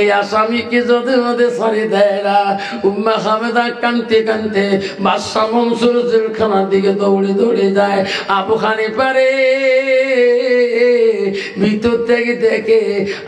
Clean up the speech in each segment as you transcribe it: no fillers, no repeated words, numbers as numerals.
এই আসামিকে যদি মধ্যে ছাড়ি দেয় না, উম্মে হামেদা কানতে কানতে বাদশা মনসুর জেলখানার দিকে দৌড়ে দৌড়ে যায়। আবু হানিফা রে ভিতর থেকে দেখে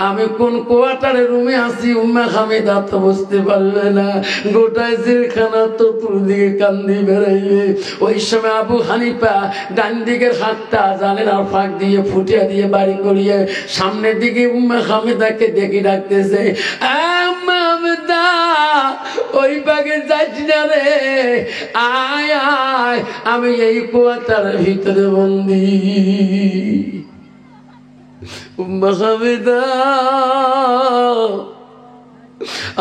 আমি কোন কোয়ার্টারের রুমে আছি, উম্মে হামেদা তো বুঝতে পারবে না, গোটায় জেলখানা চতুর্দিকে কান্দি বেড়াইবে। ওই সময় আবু হানিফা ডান দিকের হাতটা জানালার ফাঁক দিয়ে ফুটিয়ে দিয়ে বাড়ি করিয়ে সামনের দিকে উম্মে হামেদাকে দেখে ডাকতেছে, হামেদা ওই বাগে যাচ্ছি না রে, আয় আয়, আমি এই কোয়ার্টারের ভিতরে বন্দি। উম্মে হামেদা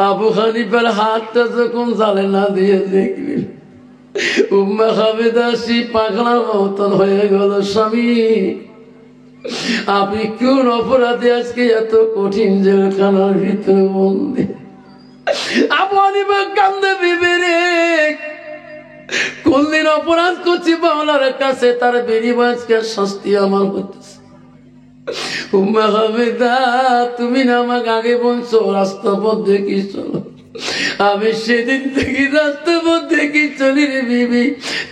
আবু হানিফার হাতটা যখন জানালা দিয়ে দেখলেন, উম্মে হামেদা সে পাগলার মতন হয়ে গেল। স্বামী, আপনি কোন অপরাধে আজকে এত কঠিন জেলখানার ভিতরে বন্দি? আবু হানিফা কান্দে বিবেরে, কোনদিন অপরাধ করছি বাংলার কাছে, তার বিনিময় শাস্তি আমার হতেছে। উম্মে হামেদা তুমি না আমাকে আগে বলছো রাস্তা পথ দেখি চলো, আমি সেদিন থেকে রাস্তা পথ দেখি চলি রে বিবি।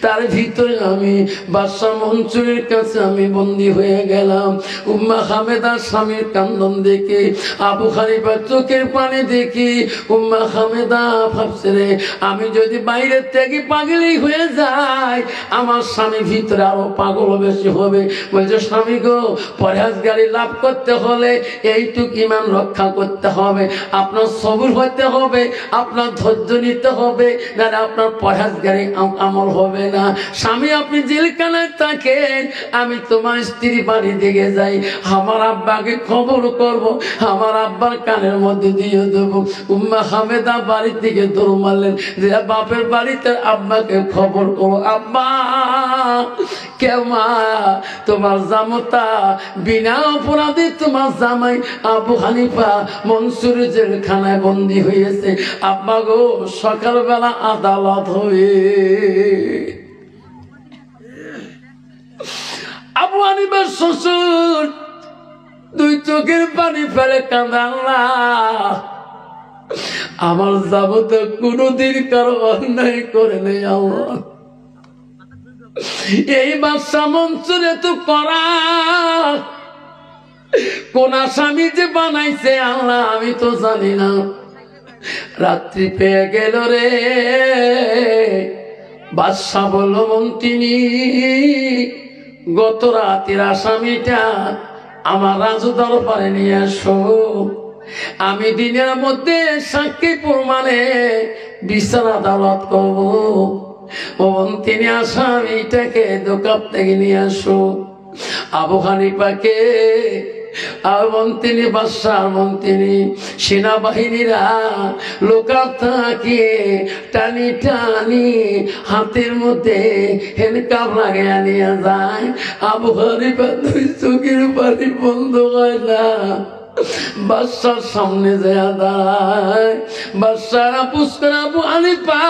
তার ভিতরে আমি বাদশা মনসুরের কাছে আমি বন্দী হয়ে গেলাম। উম্মে হামেদার স্বামীর কান্দন দেখে, আবু হানিফার চোখের পানি দেখি, উম্মে হামেদা ভাবছে রে আমি যদি বাইরের থেকে পাগলই হয়ে যাই, আমার স্বামী ভিতরে আরো পাগল বেশি হবে। বলছে স্বামী গো, পরহেজগারি লাভ করতে হলে এইটুক ইমান রক্ষা করতে হবে, আপনার সবুর হতে হবে, আপনার ধৈর্য নিতে হবে, না আপনার পরহেজগারি আমল হবে না। স্বামী আপনি জেলখানায় থাকেন, আমি তোমার স্ত্রী বাড়ি দিকে যাই, আমার আব্বাকে খবর করব, আমার আব্বার কানের মধ্যে দিয়ে দেবো। উম্মে হামেদা বাড়ি থেকে দৌড় মারলেন যে বাপের বাড়িতে আব্বাকে খবর করো, আব্বা কেমা তোমার জামতা বিনা অপরাধে তোমার জামাই আবু হানিফা মনসুর জেলখানায় বন্দী হয়েছে। আব্বা গো, সকালবেলা আদালত হয়ে আবু হানিফার শ্বশুর দুই চোখের পানি ফেলে কাঁদে, আল্লাহ আমার যাবত কোনদিন কারো অন্যায় করে নেই, আল্লাহ এই বাদশা মনসুর এত করা কোন আসামি যে বানাইছে আল্লাহ আমি তো জানি না। রাত্রি পেয়ে গেল রে, বাদশা বলল মন্ত্রী গত রাতের আসামিটা আমার রাজু দরবারে নিয়ে আসো, আমি দিনের মধ্যে সাক্ষী প্রমাণে বিচার আদালত করবো। ও মন্ত্রী আসামিটাকে দোকান থেকে নিয়ে আসো। আবু হানিফাকে আর মন্ত্রী বাদশার মন্ত্রী সেনাবাহিনীরা লোকাল থাকে টানি টানি হাতের মধ্যে হ্যান্ডকাপ লাগিয়ে নিয়ে যায়। আবু হানিফা দুই চোখের পানি বন্ধ হয় না, বাদশার সামনে যায় দাঁড়ায়। বাদশার আপুস করে, আবু হানিফা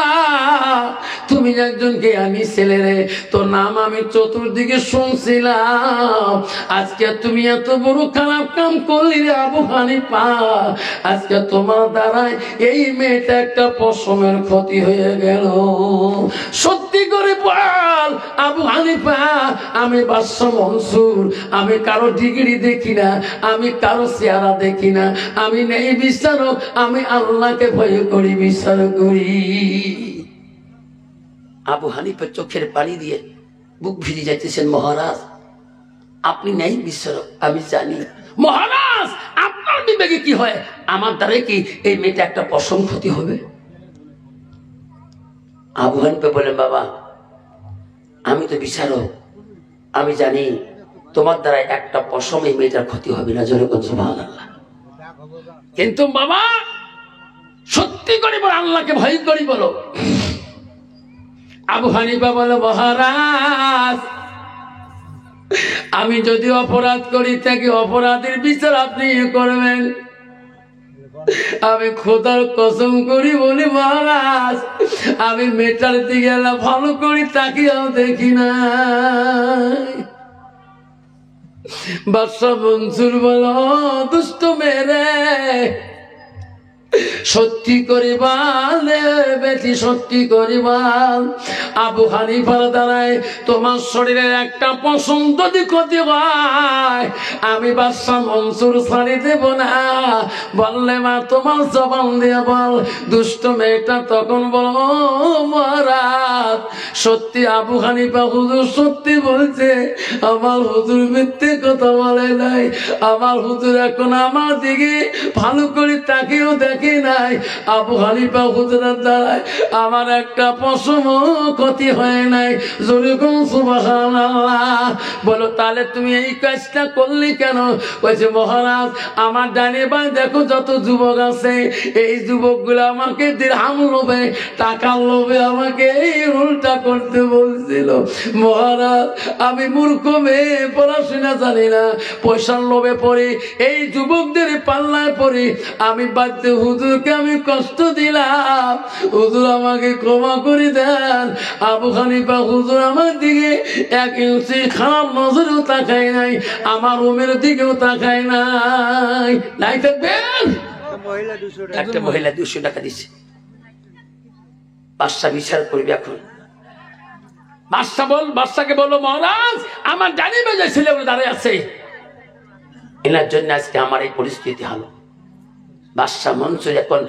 তুমি একজন জ্ঞানী ছেলে রে, তোর নাম আমি চতুর্দিকে শুনছিলাম, আজকে তুমি এত বড় খারাপ কাম করলি রে আবু হানিফা, আজকে তোমার দ্বারাই এই মেয়েটা একটা পশমের ক্ষতি হয়ে গেল। সত্যি করে বল আবু হানিফা, আমি বাদশা মনসুর, আমি কারো ডিগ্রি দেখি না, আমি কারো চেহারা দেখি না, আমি নেই বিচারক, আমি আল্লাহকে ভয় করি বিচার করি। আবু হানিফা চোখের পানি দিয়ে বুক ভিজে যাইতেছেন, মহারাজ আপনি নেই বিচারক আমি জানি, মহারাজ আপনার বিবেকে কি হয়, আমার দ্বারা কি এই মেয়েটা একটা পশম ক্ষতি হবে? আবু হানিফা বলেন, বাবা আমি তো বিচারক, আমি জানি তোমার দ্বারা একটা পশম এই মেয়েটার ক্ষতি হবে না, জোরে কোন সুবহানাল্লাহ। কিন্তু বাবা সত্যি করে বলো, আল্লাহকে ভয় করি বলো। আবু হানিফা বলে, মহারাজ আমি যদি অপরাধ করি থাকি অপরাধের বিচার আপনি করবেন, আমি খোদার কসম করি বলি মহারাজ আমি মেটার দিকে ভালো করি তাকিয়েও দেখি না। বাদশা মনসুর বলো, দুষ্ট মেরে সত্যি করিবাল বেটি, সত্যি করিবাল। আবু হানিফার দ্বারায় তোমার শরীরের একটা পশম যদি ক্ষতি হয়, আমি বাদশা মনসুর ছাড়ি দেব না। বললে মা তোমার জবান দিয়ে বল। দুষ্ট মেয়েটা তখন বল, মহারাজ সত্যি আবু হানিফা হুজুর সত্যি বলছে, আমার হুজুর মিথ্যে কথা বলে নাই। আমার হুজুর এখন আমার দিকে ভালো করে তাকেও দেখে নাই। আবু হানিফা হুজুরের দ্বারায় আমার একটা পশম ক্ষতি হয় নাই। যেরকম সুবহানাল্লাহ বলো। তাহলে তুমি এই কাজটা করলে কেন? বলছে মহারাজ আমার ডানে বাঁ দেখো যত যুবক আছে, এই যুবকগুলো আমাকে দিরহাম লোভে, টাকার লোভে আমাকে এই উল্টা করতে বলছিল। মহারাজ আমি মূর্খ মেয়ে, পড়াশোনা জানি না, পয়সার লোভে পড়ে এই যুবকদের পাল্লায় পড়ে আমি বাধ্য হুজুরকে আমি কষ্ট দিলাম। হুজুর আমাকে ক্ষমা করে দেন। আবু হানিফা হুজুর আমার দিকে এক ইঞ্চি খারাপ নজরেও তাকায় নাই, আমার রুমের দিকেও তাকায় নাই। নাই থাকবেন একটা মহিলা 200 টাকা দিছে। বাদশা বিচার করবে এখন। বাদশাকে বলো, মহারাজ আমার ডানি বেজে ছেলেগুলো দাঁড়িয়ে আছে, এনার জন্য আজকে আমার এই পরিস্থিতি হলো। বাদশা মনসুর এখন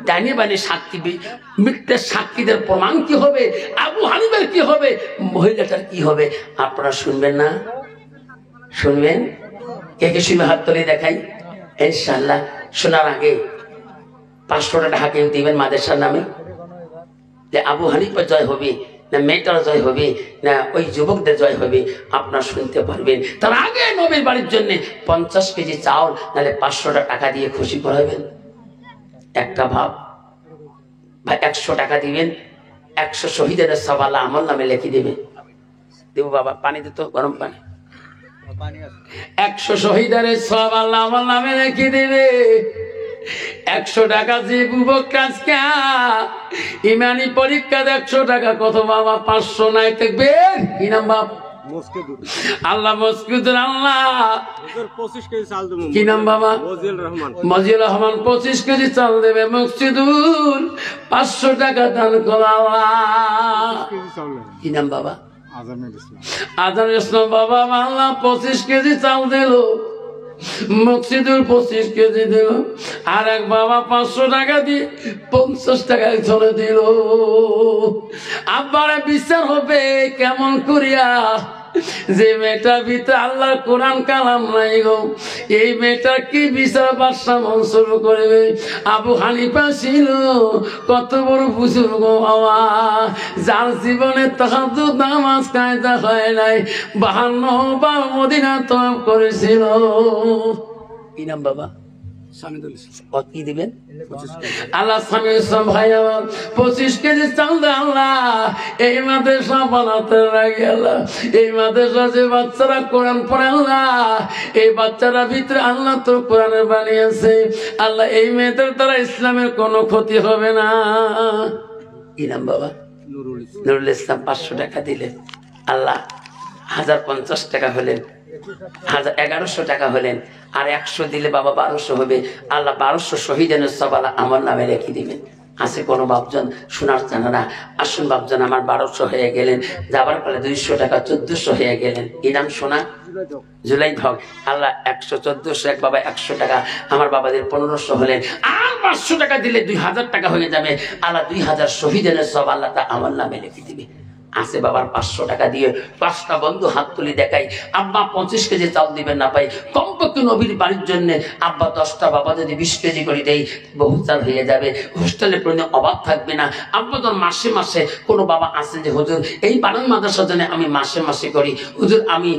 ডাইনি বানি সাক্ষী, মিথ্যে সাক্ষীদের প্রমাণ কি হবে, আবু হানিফার কি হবে, মহিলাটার কি হবে, আপনারা শুনবেন না? শুনবেন? কে কে শুনবে হাত তুলে দেখাই। ইনশাআল্লাহ শোনার আগে 500 টাকা কেউ দিবেন মাদ্রাসার নামে, যে আবু হানিফা জয় হবে না মেয়েটার জয় হবে না ওই যুবকদের জয় হবে, আপনারা শুনতে পারবেন। তার আগে নবীর বাড়ির জন্য 50 কেজি চাউল নাহলে 500 টাকা দিয়ে খুশি করাবেন। একটা ভাব ভাই, 100 টাকা দিবেন, 100 শহীদের সব আল্লাহ আমল নামে লিখে দেবেন। দেবো বাবা, পানি দিত, গরম পানি। 100 শহীদের সব আল্লাহ আমল নামে লিখে দেবে। 100 টাকা যে বুবক কাজকা ইমানি পরীক্ষা 100 টাকা কত বাবা? 500 নাই থাকবে। কি নাম বাপ? আল্লাহ মসকুদুর আল্লাহ 25 কেজি চাল দেব। কি নাম বাবা? মজিউর রহমান 25 কেজি চাল দেবে। মসজিদুল 500 টাকা দান করো আল্লাহ। কি নাম বাবা? আজানুল ইসলাম বাবা আল্লাহ 25 কেজি চাল দিল। মসজিদুল 25 কেজি দিল। আর এক বাবা 500 টাকা দিয়ে 50 টাকায় চলে দিল। আব্বারে বিচার হবে কেমন করিয়া? যে মেয়েটার ভিতরে আল্লাহর কোরআন কালাম নাই গো, এই মেয়েটার কি বিচার বাদশা মনসুর করবে? আবু হানিফা ছিল কত বড় বুজুর্গ বাবা, যার জীবনে তাহাজ্জুদ নামাজ কায়দা হয় নাই, 52 বার মদিনা তওয়াফ করেছিল। কি নাম বাবা? কি দিবেন? আল্লাহ সামিউল ইসলাম ভাই আমার 25 কেজি চাল দে আল্লাহ। এই মাদ্রাসা বানাতে লাগে আল্লাহ, এই মাদ্রাসা যে বাচ্চারা কোরআন পড়ে আল্লাহ, এই বাচ্চারা ভিতরে আল্লাহ তো কোরআনের বাণী আছে আল্লাহ, এই মেয়েদের দ্বারা ইসলামের কোনো ক্ষতি হবে না। কি নাম বাবা? নুরুল ইসলাম 500 টাকা দিলেন। আল্লাহ 1050 টাকা হলেন, 1100 টাকা হলেন। আর 100 দিলে বাবা 1200 হবে। আল্লাহ 1200 শহীদের সব আল্লাহ আমার নামে রেখে দিবেন। আছে কোনো বাপজন শোনার জানা না? আসুন বাপজন, আমার 1200 হয়ে গেলেন, যাবার ফলে 200 টাকা 1400 হয়ে গেলেন। কি নাম শোনা? জুলাই ভগ। আল্লাহ 100 1400 এক বাবা 100 টাকা, আমার বাবাদের 1500 হলেন। আর 500 টাকা দিলে 2000 টাকা হয়ে যাবে। আল্লাহ 2000 শহীদের সব আল্লাহ তা আমার নামে রেখে দিবে। আছে বাবার 500 টাকা দিয়ে 5টা বন্ধু হাত তুলে দেখাই, আব্বা 25 কেজি চাল দিবেন না পাই, কমপক্ষে নবীর বাড়ির জন্য আব্বা 10টা, বাবা যদি 20 কেজি করে দেয় বহু চাল হয়ে যাবে, হোস্টেলে কোনো অভাব থাকবে না। আব্বা তোর মাসে মাসে কোনো বাবা আছে যে হুজুর এই বানান মাদ্রাসার জন্য আমি মাসে মাসে করি, হুজুর আমি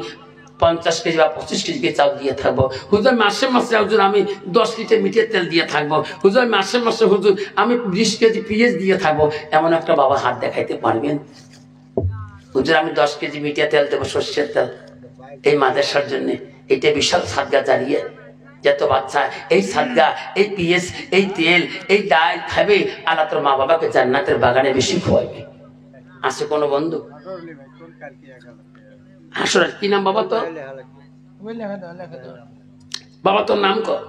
50 কেজি বা 25 কেজি চাল দিয়ে থাকবো, হুজুর মাসে মাসে হুজুর আমি 10 লিটার মিঠের তেল দিয়ে থাকবো, হুজুর মাসে মাসে হুজুর আমি 20 কেজি পেঁয়াজ দিয়ে থাকবো। এমন একটা বাবা হাত দেখাইতে পারবেন? হুজুর আমি 10 কেজি মিঠিয়া তেল দেবো, সর্ষের তেল, এই মাদ্রাসার জন্য। এটা বিশাল সাদগা জারিয়ে, যত বাচ্চা এই সাদগা, এই পিএস, এই তেল, এই ডাল খাবে, আল্লাহ তোর মা বাবাকে জান্নাতের বাগানে বেশি খোয়াবে। আছে কোনো বন্ধু? হাসর কি নাম বাবা? তো বাবা তোর নাম কর?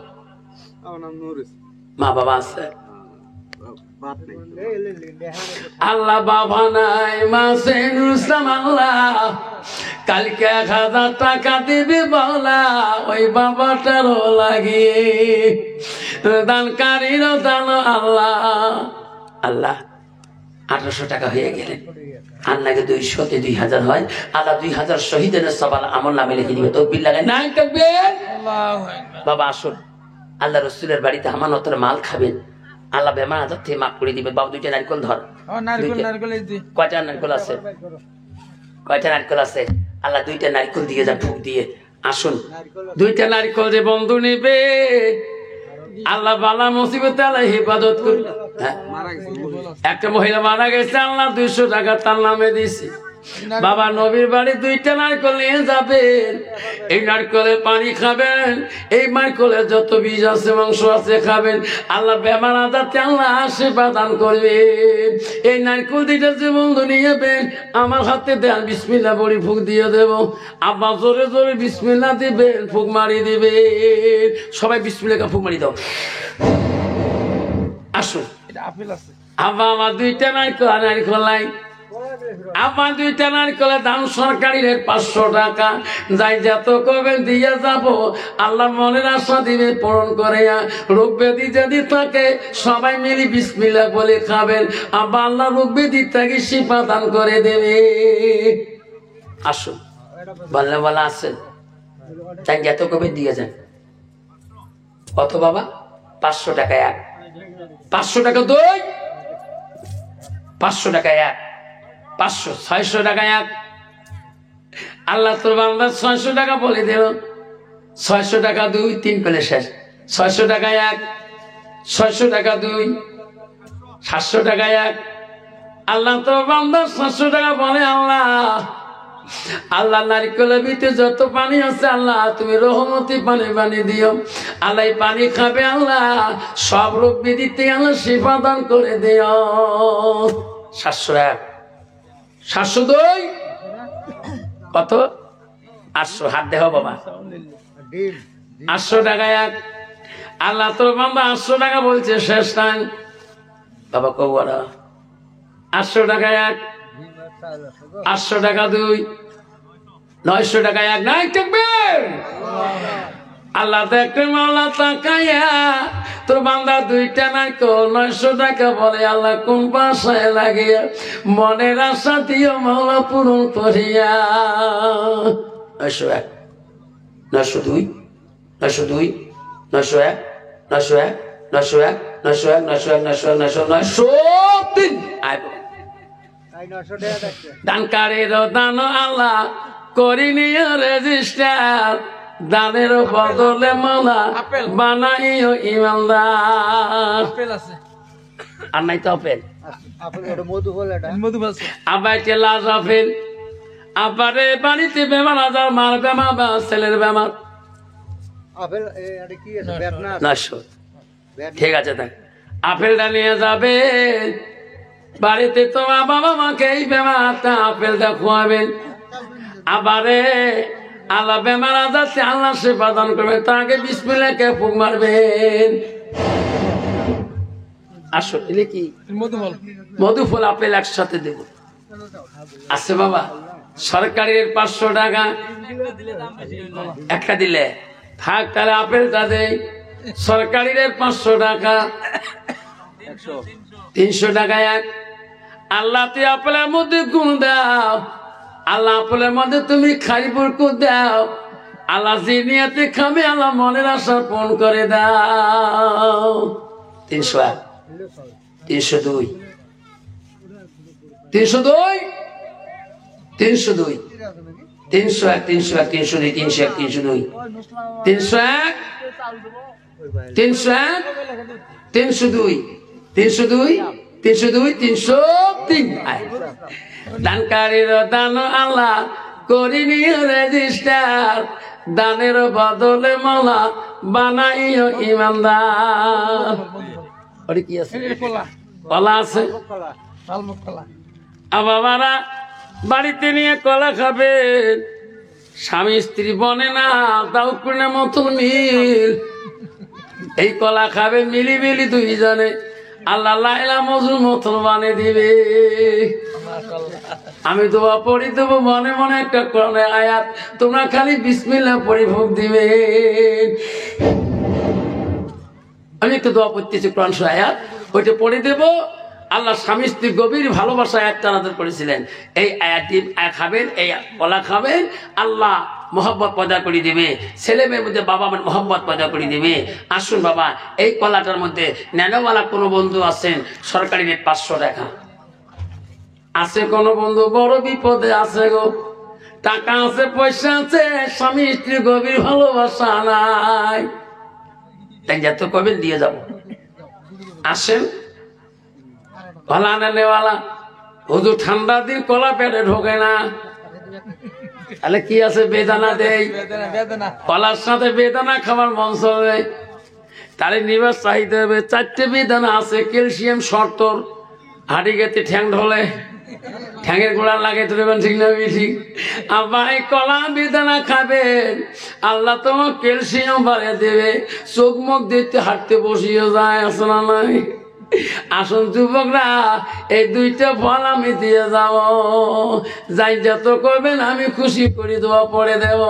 মা বাবা আছে? আল্লাহ বাবা নাই মাসে নুসলাম আল্লাহ কালকে 1000 টাকা দিবি বলা ওই বাবাটারও লাগিয়ে দানকারীরও দান আল্লাহ। আল্লাহ 1800 টাকা হয়ে গেলেন, আল্লাহকে 200 2000 হয়, আল্লাহ 2000 শহীদের সবাল আমল নামে লিখে দিবে। তকবীর লাগায় নাই তাকবীর। বাবা আসুন, আল্লাহ রসুলের বাড়িতে আমানতের মাল খাবেন, আল্লাহ বেমার আজার থেকে মাফ করে দিবে। বাবু 2টা নারকেল ধর। কয়টা নারকেল আছে? কয়টা নারকেল আছে? আল্লাহ 2টা নারকেল দিয়ে যা ঠুক দিয়ে আসুন। 2টা নারকেল যে বন্ধু নিবে আল্লাহ বালা মুসিবতে আল্লাহ হেফাজত করবে। একটা মহিলা মারা গেছে, আল্লাহ 200 টাকা তার নামে দিয়েছে। বাবা নবীর বাড়ি 2টা নারকেল নিয়ে যাবেন, এই নারকেলের পানি খাবেন, এই নারকেলের যত বীজ আছে মাংস আছে খাবেন, আল্লাহ বেমার আজারতে আল্লাহ আশীর্বাদ দান করবেন। এই নারকেল 2টা যে বন্ধু নিয়ে যাবেন আমার হাতে দেন, বিসমিল্লাহ বলি ফুক দিয়ে দেব। আব্বা জোরে জোরে বিসমিল্লাহ দিবেন, ফুক মারি দিবেন। সবাই বিসমিল্লাহ ফুক মারি দাও। আসুন আব্বা আমার 2টা নারকেল নাই, আমার 2টা নারকেলের দাম সরকারি রেট 500 টাকা। যাই যত করবেন দিয়ে যাব, আল্লাহ মনের আশা দিবে পূরণ করে। রোগ ব্যাধি যদি থাকে সবাই মিলে বিসমিল্লাহ বলে খাবেন, আব্বা আল্লাহ রোগ ব্যাধি থেকে শিফা দান করে দেবে। আসুন বললে বলা আছেন, তাই যত করবেন দিয়ে যান। কত বাবা? 500 টাকা এক, 500 টাকা 2, 500 টাকা এক, 500 600 টাকা এক। আল্লাহ তোর বান্দা 600 টাকা বলে দিল, 600 টাকা 2, 3 পেলে শেষ। 600 টাকা এক, 600 টাকা 2, 700 টাকা এক। আল্লাহ তোর বান্দা 700 টাকা বলে। আল্লাহ নারকেলের ভিতরে যত পানি আছে আল্লাহ তুমি রহমতি পানি পানি দিও। আল্লাহ পানি খাবে, আল্লাহ সব রোগ ব্যাধিতে আল্লাহ শিফা দান করে দিও। 701, 702 কত? 800। হাত দেহ বাবা। 800 টাকা এক। আল্লাহ তোর বাবা 800 টাকা বলছে শেষ টাইম। বাবা কবরা 800 টাকা এক, 800 টাকা 2, 900 টাকা এক। নাই থাকবেন আল্লাহ দেখতে মাওলা তাকায়া তোর বান্দা 2টা নারকেল 900 টাকা বলে। আল্লাহ কোন পাশায় লাগিয়া মনের আশা দিও মাওলা পূরণ করিয়া। 901, 902, 902, 901, 901, 901, 901, 901, 901, 903 দানকারীর দান আল্লাহ করিনি রেজিস্টার, দানের বদলে মালা বানাইও ইমানদার। আর নাই তো আপেল, আবার লাশ আপেল। আবারে বাড়িতে বেমার আজার, মার বেমার বা ছেলের বেমার। ঠিক আছে, দেখ আপেলটা নিয়ে যাবে বাড়িতে, তোমার বাবা মাকে এই বেমারটা আপেলটা খোয়াবেন। আবারে আল্লাহ বেমার আজার আল্লাহ সেবা দান করবেন, তাকে বিসমিল্লাহ কে ফুক মারবেন। আসো এলে কি মধুফল আপেল একসাথে দেব আছে বাবা। সরকারের 500 টাকা একটা দিলে থাক, তাহলে আপেলটা দেয়। সরকারের 500 টাকা, 300 টাকা এক। আল্লাহ তুই আপেলের মধ্যে গুণ দাও, আল্লাহ আপেলের মধ্যে তুমি খারি বরকত দাও। আল্লাহ জিনিয়াতে খাবে, আল্লাহ মনের আশা পূরণ করে দাও। 301, 302, 302, 302, 301, 301, 302, 301, 302, 301, 301, 302, 302, 302, 303 দানকারীর দান আল্লাহ করিনি রেজিস্টার, দানের বদলে মালা বানাইও ইমানদার। ওরে কি আছে? কলা আছে। বাবারা বাড়িতে নিয়ে কলা খাবেন, স্বামী স্ত্রী বনে না তাও কোনে মতন মিল এই কলা খাবে মিলি মিলি দুইজনে আল্লাহ লাইলা মজনু মতন বানিয়ে দিবে আমি দোয়া পড়ি দেবো মনে মনে একটা কোরআনের আয়াত তোমরা খালি বিসমিল্লাহ পড়ি ভোগ দিবে আমি একটু দোয়া পড়তেছি কোরআন আয়াত ওইটা পড়ে দেবো আল্লাহ স্বামী স্ত্রী গভীর ভালোবাসা আয়াতটা নাযিল করেছিলেন এই আয়াতটি খাবেন এই কলা খাবেন আল্লাহ মোহাম্মত পয়দা করে দিবে ছেলে মেয়ের মধ্যে বাবা মার মোহাম্মত পয়দা করে দিবে আসুন বাবা এই কলাটার মধ্যে নেনওয়ালা কোনো বন্ধু আছেন সরকারি রেট 500 টাকা আছে কোনো বন্ধু বড় বিপদে আছে গো টাকা আছে পয়সা আছে স্বামী স্ত্রী গভীর ভালোবাসা নাই তাই যত কবেন দিয়ে যাব আসেন কলা নেওয়ালা হুজুর ঠান্ডা দিন কলা পেটে ঢোকে না তাহলে কি আছে বেদানা দেই কলার সাথে বেদানা খাবার মন চলে তাহলে নিবাস চাইতে হবে 4টে বেদানা আছে ক্যালসিয়াম শর্তর হাঁটি গেতে ঠ্যাং ঢলে ঠ্যাঙের গোড়া লাগে তো দেবেন ঠিক না ঠিক আবার কলা বেদানা খাবেন আল্লাহ তোমার ক্যালসিয়াম বাড়িয়ে দেবে চোখ মুখ দেখতে হাঁটতে বসিয়ে যায় আসলে নাই আসুন যুবকরা এই 2টা ফল আমি দিয়ে যাব যাই যত করবেন আমি খুশি করে দোয়া পড়ে দেব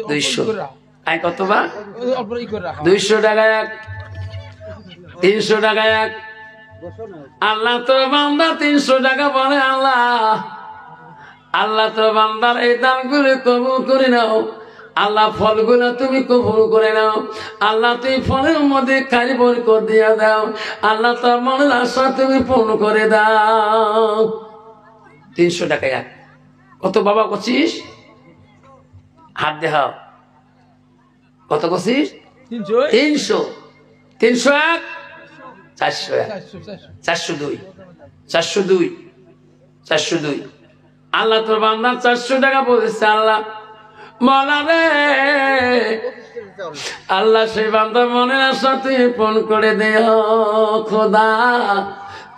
200 আই কত বা 200 টাকা এক 300 টাকা এক আল্লাহ তো বান্দা 300 টাকা বলে আল্লাহ তো বান্দার এই দানগুলো কবুল করে নাও আল্লাহ ফলগুলো তুমি কবুল করে নাও আল্লাহ তুমি ফলের মধ্যে খালি বরকত দিয়া দাও আল্লাহ তার মনের আশা তুমি পূর্ণ করে দাও 300 টাকা এক কত বাবা করছিস হাত দেখাও কত করছিস 300 301 402 402 402 আল্লাহ তোর বান্দা 400 টাকা বলেছে আল্লাহ মলা রে আল্লাহ সেই বান্দা মনের আশা তুই পূরণ করে দে খোদা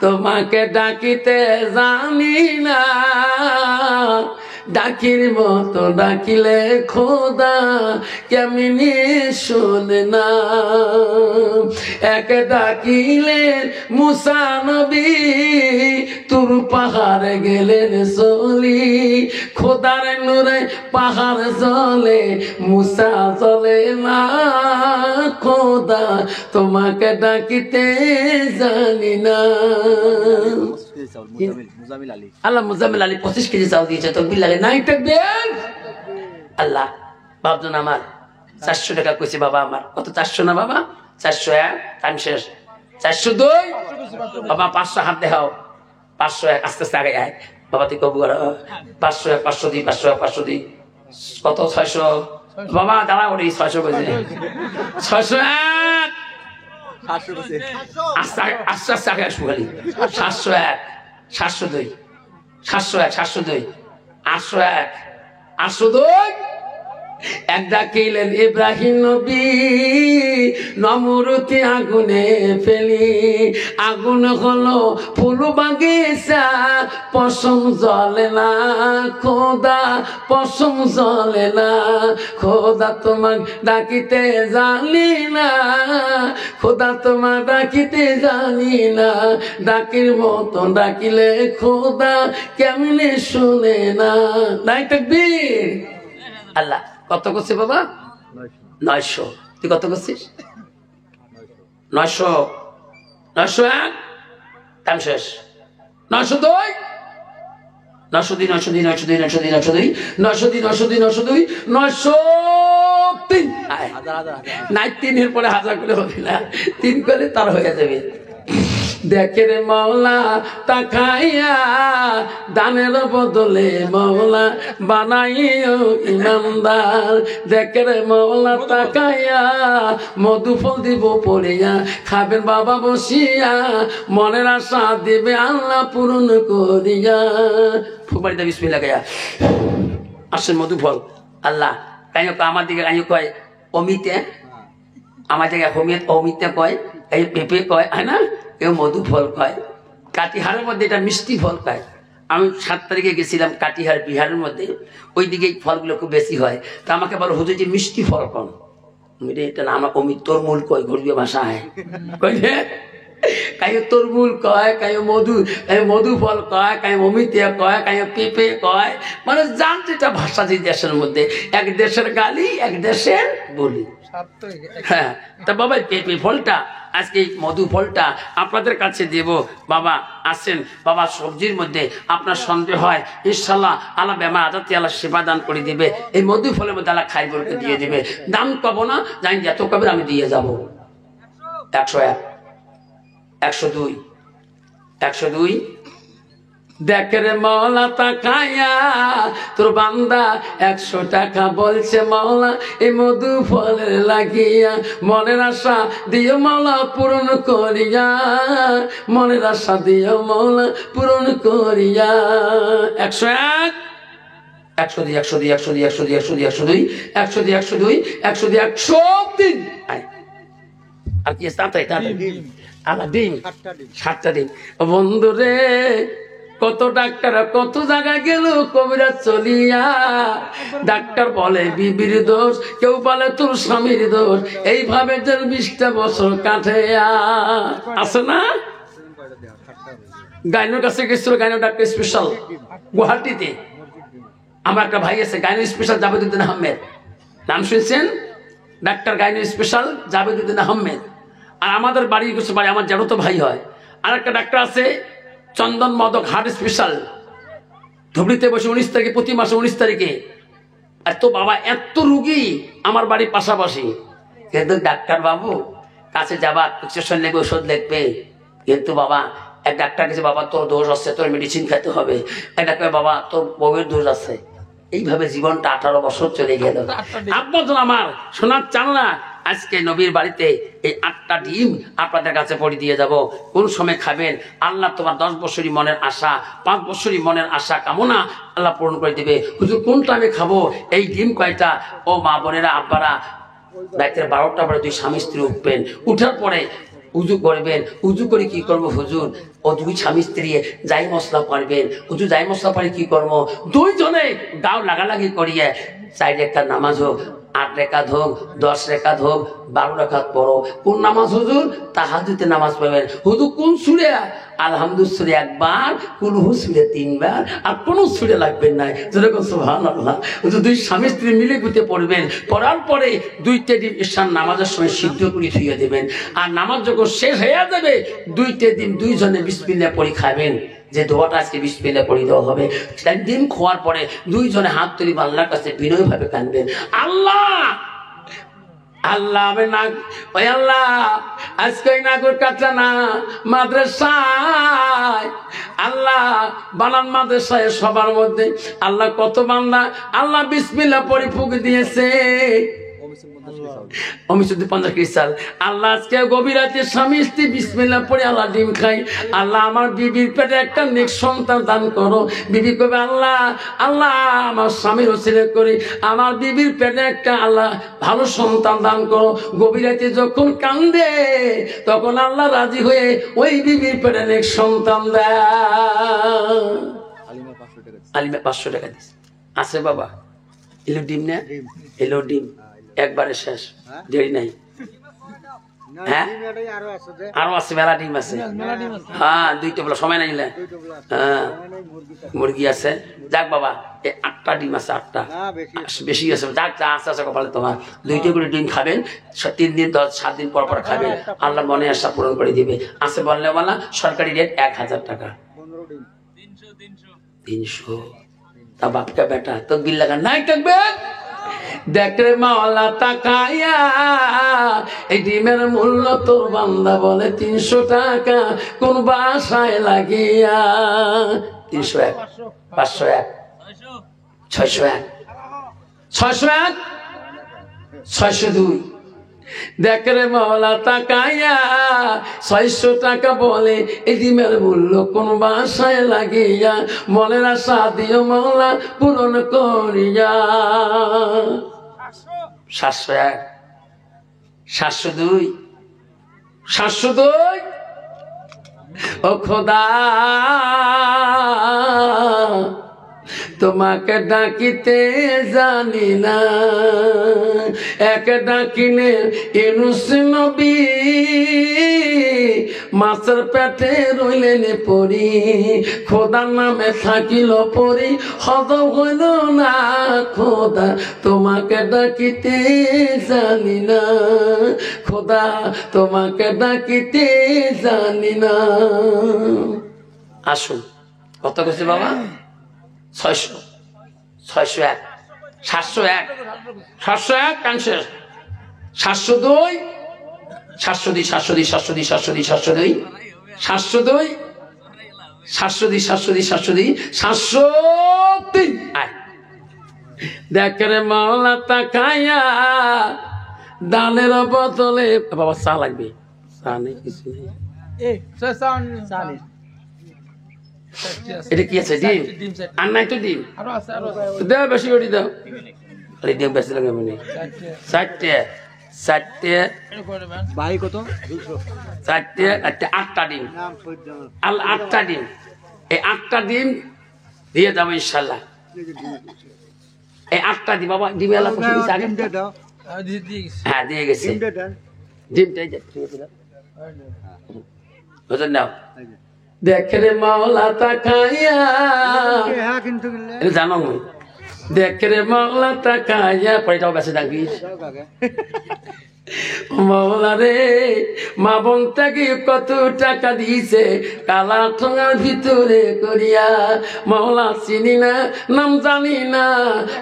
তোমাকে ডাকিতে জানি না ডাকির মতো ডাকিলে খোদা কেমনি শোনে না এক ডাকিলে মুসা নবী তুর পাহাড়ে গেলেন চলি খোদার নূরে পাহাড় চলে মুসা চলে না খোদা তোমাকে ডাকিতে জানি না আল্লাহ মুজামিল আলী 25 কেজি চাল দিয়েছে তকবীর লাগে নাই থাকবেন আল্লাহ বাপজন আমার 400 টাকা কইছে বাবা আমার কত 400 না বাবা 401 টাইম শেষ 402 বাবা 500 হাত দেখাও 501 আস্তে আস্তে আগে আয় বাবা তুই কবু করো 501 500 দি 500 দি কত 600 বাবা দাঁড়া ওরে 600 কইছে 601 আস্তে আস্তে আগে আসবো খালি 701 702 701 702 801 802 এক ডাকিলেন ইব্রাহিম নবী নমরুতি আগুনে ফেলি আগুন হলো ফুল বাগিচা পশম জ্বলে না খোদা পশম জ্বলে না খোদা তোমাক ডাকিতে জানি না খোদা তোমাক ডাকিতে জানি না ডাকির মতো ডাকিলে খোদা কেমনে শুনে না নাই তাকবীর আল্লাহ কত করছিস বাবা 900 তুই কত করছিস 900 901 টাইম শেষ 902 902 902 902 902 902 902 903 নাই 3 এর পরে 1000 করে হবে না 3 করে তার হয়ে যাবে দেখে রে মাওলা তাকাইয়া দানের বদলে মাওলা বানাইও ইমানদার দেখে রে মাওলা তাকাইয়া মধু ফল দিব পড়িয়া খাবেন বাবা বসিয়া মনের আশা দিবে আল্লাহ পূরণ করিয়া ফুবাড়িতে বিসমিল্লাহ গায়া আসেন মধু ফল আল্লাহ কাইও আমার দিকে কাইও কয় অমিতে আমার দিকে অমিতে কয় এই পেঁপে কয় হয় না কেউ মধু ফল খায় কাটিহারের মধ্যে এটা মিষ্টি ফল খায় আমি 7 তারিখে গেছিলাম কাটিহার বিহারের মধ্যে, ওইদিকে এই ফলগুলো খুব বেশি হয়। তা আমাকে বলো হুজুর যে মিষ্টি ফল কোন, এটা না আমার অমিত তরমুল কয় ঘুরবে ভাষায় কইলে কায়ো তরমুল কয়, কায়ো মধু ফল কয়, কায়ো অমিতিয়া কয়, কায়ো পেঁপে কয়, মানে জান যেটা ভাষা যে দেশের মধ্যে, এক দেশের গালি এক দেশের বলি। হ্যাঁ, তা বাবা পেঁপে ফলটা আজকে মধু ফলটা আপনাদের কাছে দেব বাবা। আসেন বাবা, সবজির মধ্যে আপনার সন্দেহ হয় ইনশাল্লাহ আল্লাহ বেমার আজাতে আল্লাহ সেবা দান করে দিবে। এই মধু ফলের মধ্যে আল্লাহ খাই বলকে দিয়ে দিবে। দাম কব না, জানি যত কবে আমি দিয়ে যাব। 101, 102, 102। দেখ রে মওলা তাকায়া তোর বান্দা 100 টাকা বলছে মওলা এই মধু ফলের লাগিয়া, মনের আশা দিও মওলা পূরণ করিয়া, মনের আশা দিও মওলা পূরণ করিয়া। 101, 102, 102, 102, 102, 102, 102, 102, 102, 103। আর কি তাড়াতাড়ি আলা ডিম 7টা ডিম। বন্ধু রে কত ডাক্তার কত জায়গায় গেল কবিরাজ চলিয়া, ডাক্তার বলে বিবির দোষ, কেউ বলে তোর স্বামীর দোষ, এইভাবে যে 20টা বছর কাটে। আছে না গাইনোর কাছে গেছিল, গাইনো ডাক্তার স্পেশাল গুয়াহাটিতে। আমার একটা ভাই আছে গাইনো স্পেশাল জাবেদুদ্দিন আহমেদ, নাম শুনছেন? Doctor gyno special Jabeduddin Ahmed. আর আমাদের বাড়ি কিছু বাড়ি আমার যেন তো ভাই হয়। আর একটা ডাক্তার আছে চন্দন মদক হার্ট স্পেশাল, ধুবড়িতে বসে 19 তারিখে, প্রতি মাসে 19 তারিখে। আর তো বাবা এত রুগী আমার বাড়ির পাশাপাশি, কিন্তু ডাক্তার বাবু কাছে যাবার প্রেসক্রিপশন লিখবে, ওষুধ লিখবে, কিন্তু বাবা এক ডাক্তার কাছে বাবা তোর দোষ আছে, তোর মেডিসিন খেতে হবে। এক ডাক্তার বাবা তোর বউয়ের দোষ আছে। এইভাবে জীবনটা 18 বছর চলে গেল। আপনার আমার শোনার চান না, আজকে নবীর বাড়িতে এই 8টা ডিম আপনাদের কাছে পড়ে দিয়ে যাব। কোন সময় খাবেন আল্লাহ তোমার 10 বছরই মনের আশা, 5 বছরই মনের আশা কামনা আল্লাহ পূরণ করে দিবে। হুজুর কোন টাইমে খাবো এই ডিম কয়টা? ও মা বোনেরা আব্বারা, রাতের 12টা পরে 2 স্বামী স্ত্রী উঠবেন, উঠার পরে উজু করবেন। উজু করে কি করবো হুজুর? ও 2 স্বামী স্ত্রী যাই মশলা পারবেন। হুজুর যাই মশলা পারি কি করবো? 2 জনে গাও লাগালাগি করিয়ে 4 রেখাত নামাজ হোক, 8 রেখাত হোক, 10 রেখাত হোক, 12 রেখাত পড়ো। কোন নামাজ হুজুর? তাহাজ্জুদের নামাজ পড়বেন। হুজুর কোন সূরা? আলহামদুলিল্লাহ সূরা 1 বার, কুলহু সূরা 3 বার, আর কোন সূরা লাগবে না। যেরকম সুবহানাল্লাহ। হুজুর 2 স্বামী স্ত্রী মিলে গুতে পড়বেন। পড়ার পরে 2টা ডিম ঈশান নামাজের সময় সিদ্ধ করে ধুয়ে দেবেন। আর নামাজ যখন শেষ হয়ে যাবে 2টা ডিম 2 জনে বিসমিল্লাহ পড়ে খাবেন। যে দোয়াটা আজকে বিসমিল্লাহ পড়ে দেওয়া হবে, ডিম খাওয়ার পরে 2 জনে হাত তুলি আল্লাহর কাছে বিনয় ভাবে কাঁদবেন, আল্লাহ আল্লাহ আমি না, ওই আল্লাহ আজকে নাগর কাটা না মাদ্রাসায়, আল্লাহ বানান মাদ্রাসায় সবার মধ্যে আল্লাহ কত বান্দা আল্লাহ বিসমিল্লাহ পড়ে ফুক দিয়েছে। আল্লাহ আজকে গভীর রাতে স্বামী স্ত্রী বিসমিল্লাহ পড়ে আল্লাহ ডিম খাই। আল্লাহ আমার বিবির পেটে একটা নেক সন্তান দান করো। বিবি কবে আল্লাহ আল্লাহ আমার স্বামীর ওসিলা করে আমার বিবির পেটে একটা আল্লাহ ভালো সন্তান দান করো। গভীর রাতে যখন কান্দে তখন আল্লাহ রাজি হয়ে ওই বিবির পেটে নেক সন্তান দেয়। আলিমা 500 টাকা দিচ্ছে। আছে বাবা এলো ডিম না, এলো ডিম একবারে শেষ, দেরি নাই। হ্যাঁ আরো আছে, মেলা ডিম আছে। হ্যাঁ 2টা বলে সময় নাই। হ্যাঁ মুরগি আছে। যাক বাবা 8টা ডিম আছে, 8টা বেশি আছে। যাক যা আছে আছে কপালে তোমার। 2টা করে ডিম খাবেন, 3 দিন 7 দিন পর পর খাবেন, আল্লাহ মনে আশা পূরণ করে দিবে। আছে বললে বলা সরকারি রেট 1000 টাকা। 300 তা বাপকা বেটা তো বিল লাগা নাই থাকবে। দেখ রে মাওলা তাকায়া এই ডিমের মূল্য তোর বান্দা বলে 300 টাকা কোন বাসায় লাগিয়া। 301, 501, 601, 601, 602। দেখ রে মাওলা তাকায়া 600 টাকা বলে এই ডিমের মূল্য কোন বাসায় লাগিয়া, মনের আশা দিও মাওলা পূরণ করিয়া। 701, 702, 702। ও খোদা তোমাকে ডাকিতে জানি না, এক ডাকিলে ইউনুস নবী মাছের পেটে রইলেন পরি, খোদার নামে থাকিল পরি হজম হইল না, খোদা তোমাকে ডাকিতে জানি না, খোদা তোমাকে ডাকিতে জানি না। আসুন কত গেছে বাবা? 600, 601, 701, 701 কানসে 702, 702, 702, 702, 702, 702, 702, 702, 702, 703। দেখ রে মাওলা তাকায়া দানের বদলে বাবা চা লাগবে, চা নেই কিছু নেই। এটা কি আছে? ডিম আর নাই তো ডিম দাও, বেশি করে দাও। ডিম বেশি লাগে মানে 4টে 4টে ভাই কত 4টে 8টা ডিম, 8টা ডিম, এই 8টা ডিম দিয়ে দাও ইনশাল্লাহ। এই 8টা ডিম বাবা, ডিম এলা হ্যাঁ দিয়ে গেছে, ডিমটাই বুঝলেন না? দেখে রে মাওলা তাকায়া, জানো দেখে রে মাওলা তাকায়া, পয়টাও বেঁচে থাকবি মাওলা রে। মা বোনটাকে কত টাকা দিয়েছে কালা ঠোঙার ভিতরে করিয়া, মাওলা চিনি না নাম জানি না,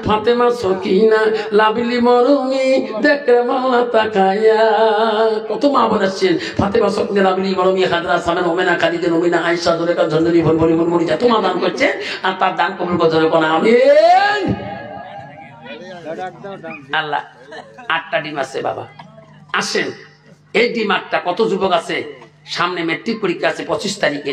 ফাতেমা সকিনা লাভলি মরমি, দেখে মাওলা তাকায়া। কত মা বোন আসছেন, ফাতেমা সকিনা লাভলি মরমি, হাজরা সামেন ওমেনা খাদিজা নমিনা আয়েশা দরেকা ঝন্ডরি ভনভরি ভনভরি যা তোমার দান করছে, আর তার দান কবুল করতে হবে কোন আমিন। আল্লাহ 8টা ডিম আছে বাবা, আসেন এই ডিম 8টা। কত যুবক আছে সামনে মেট্রিক পরীক্ষা আছে 25 তারিখে,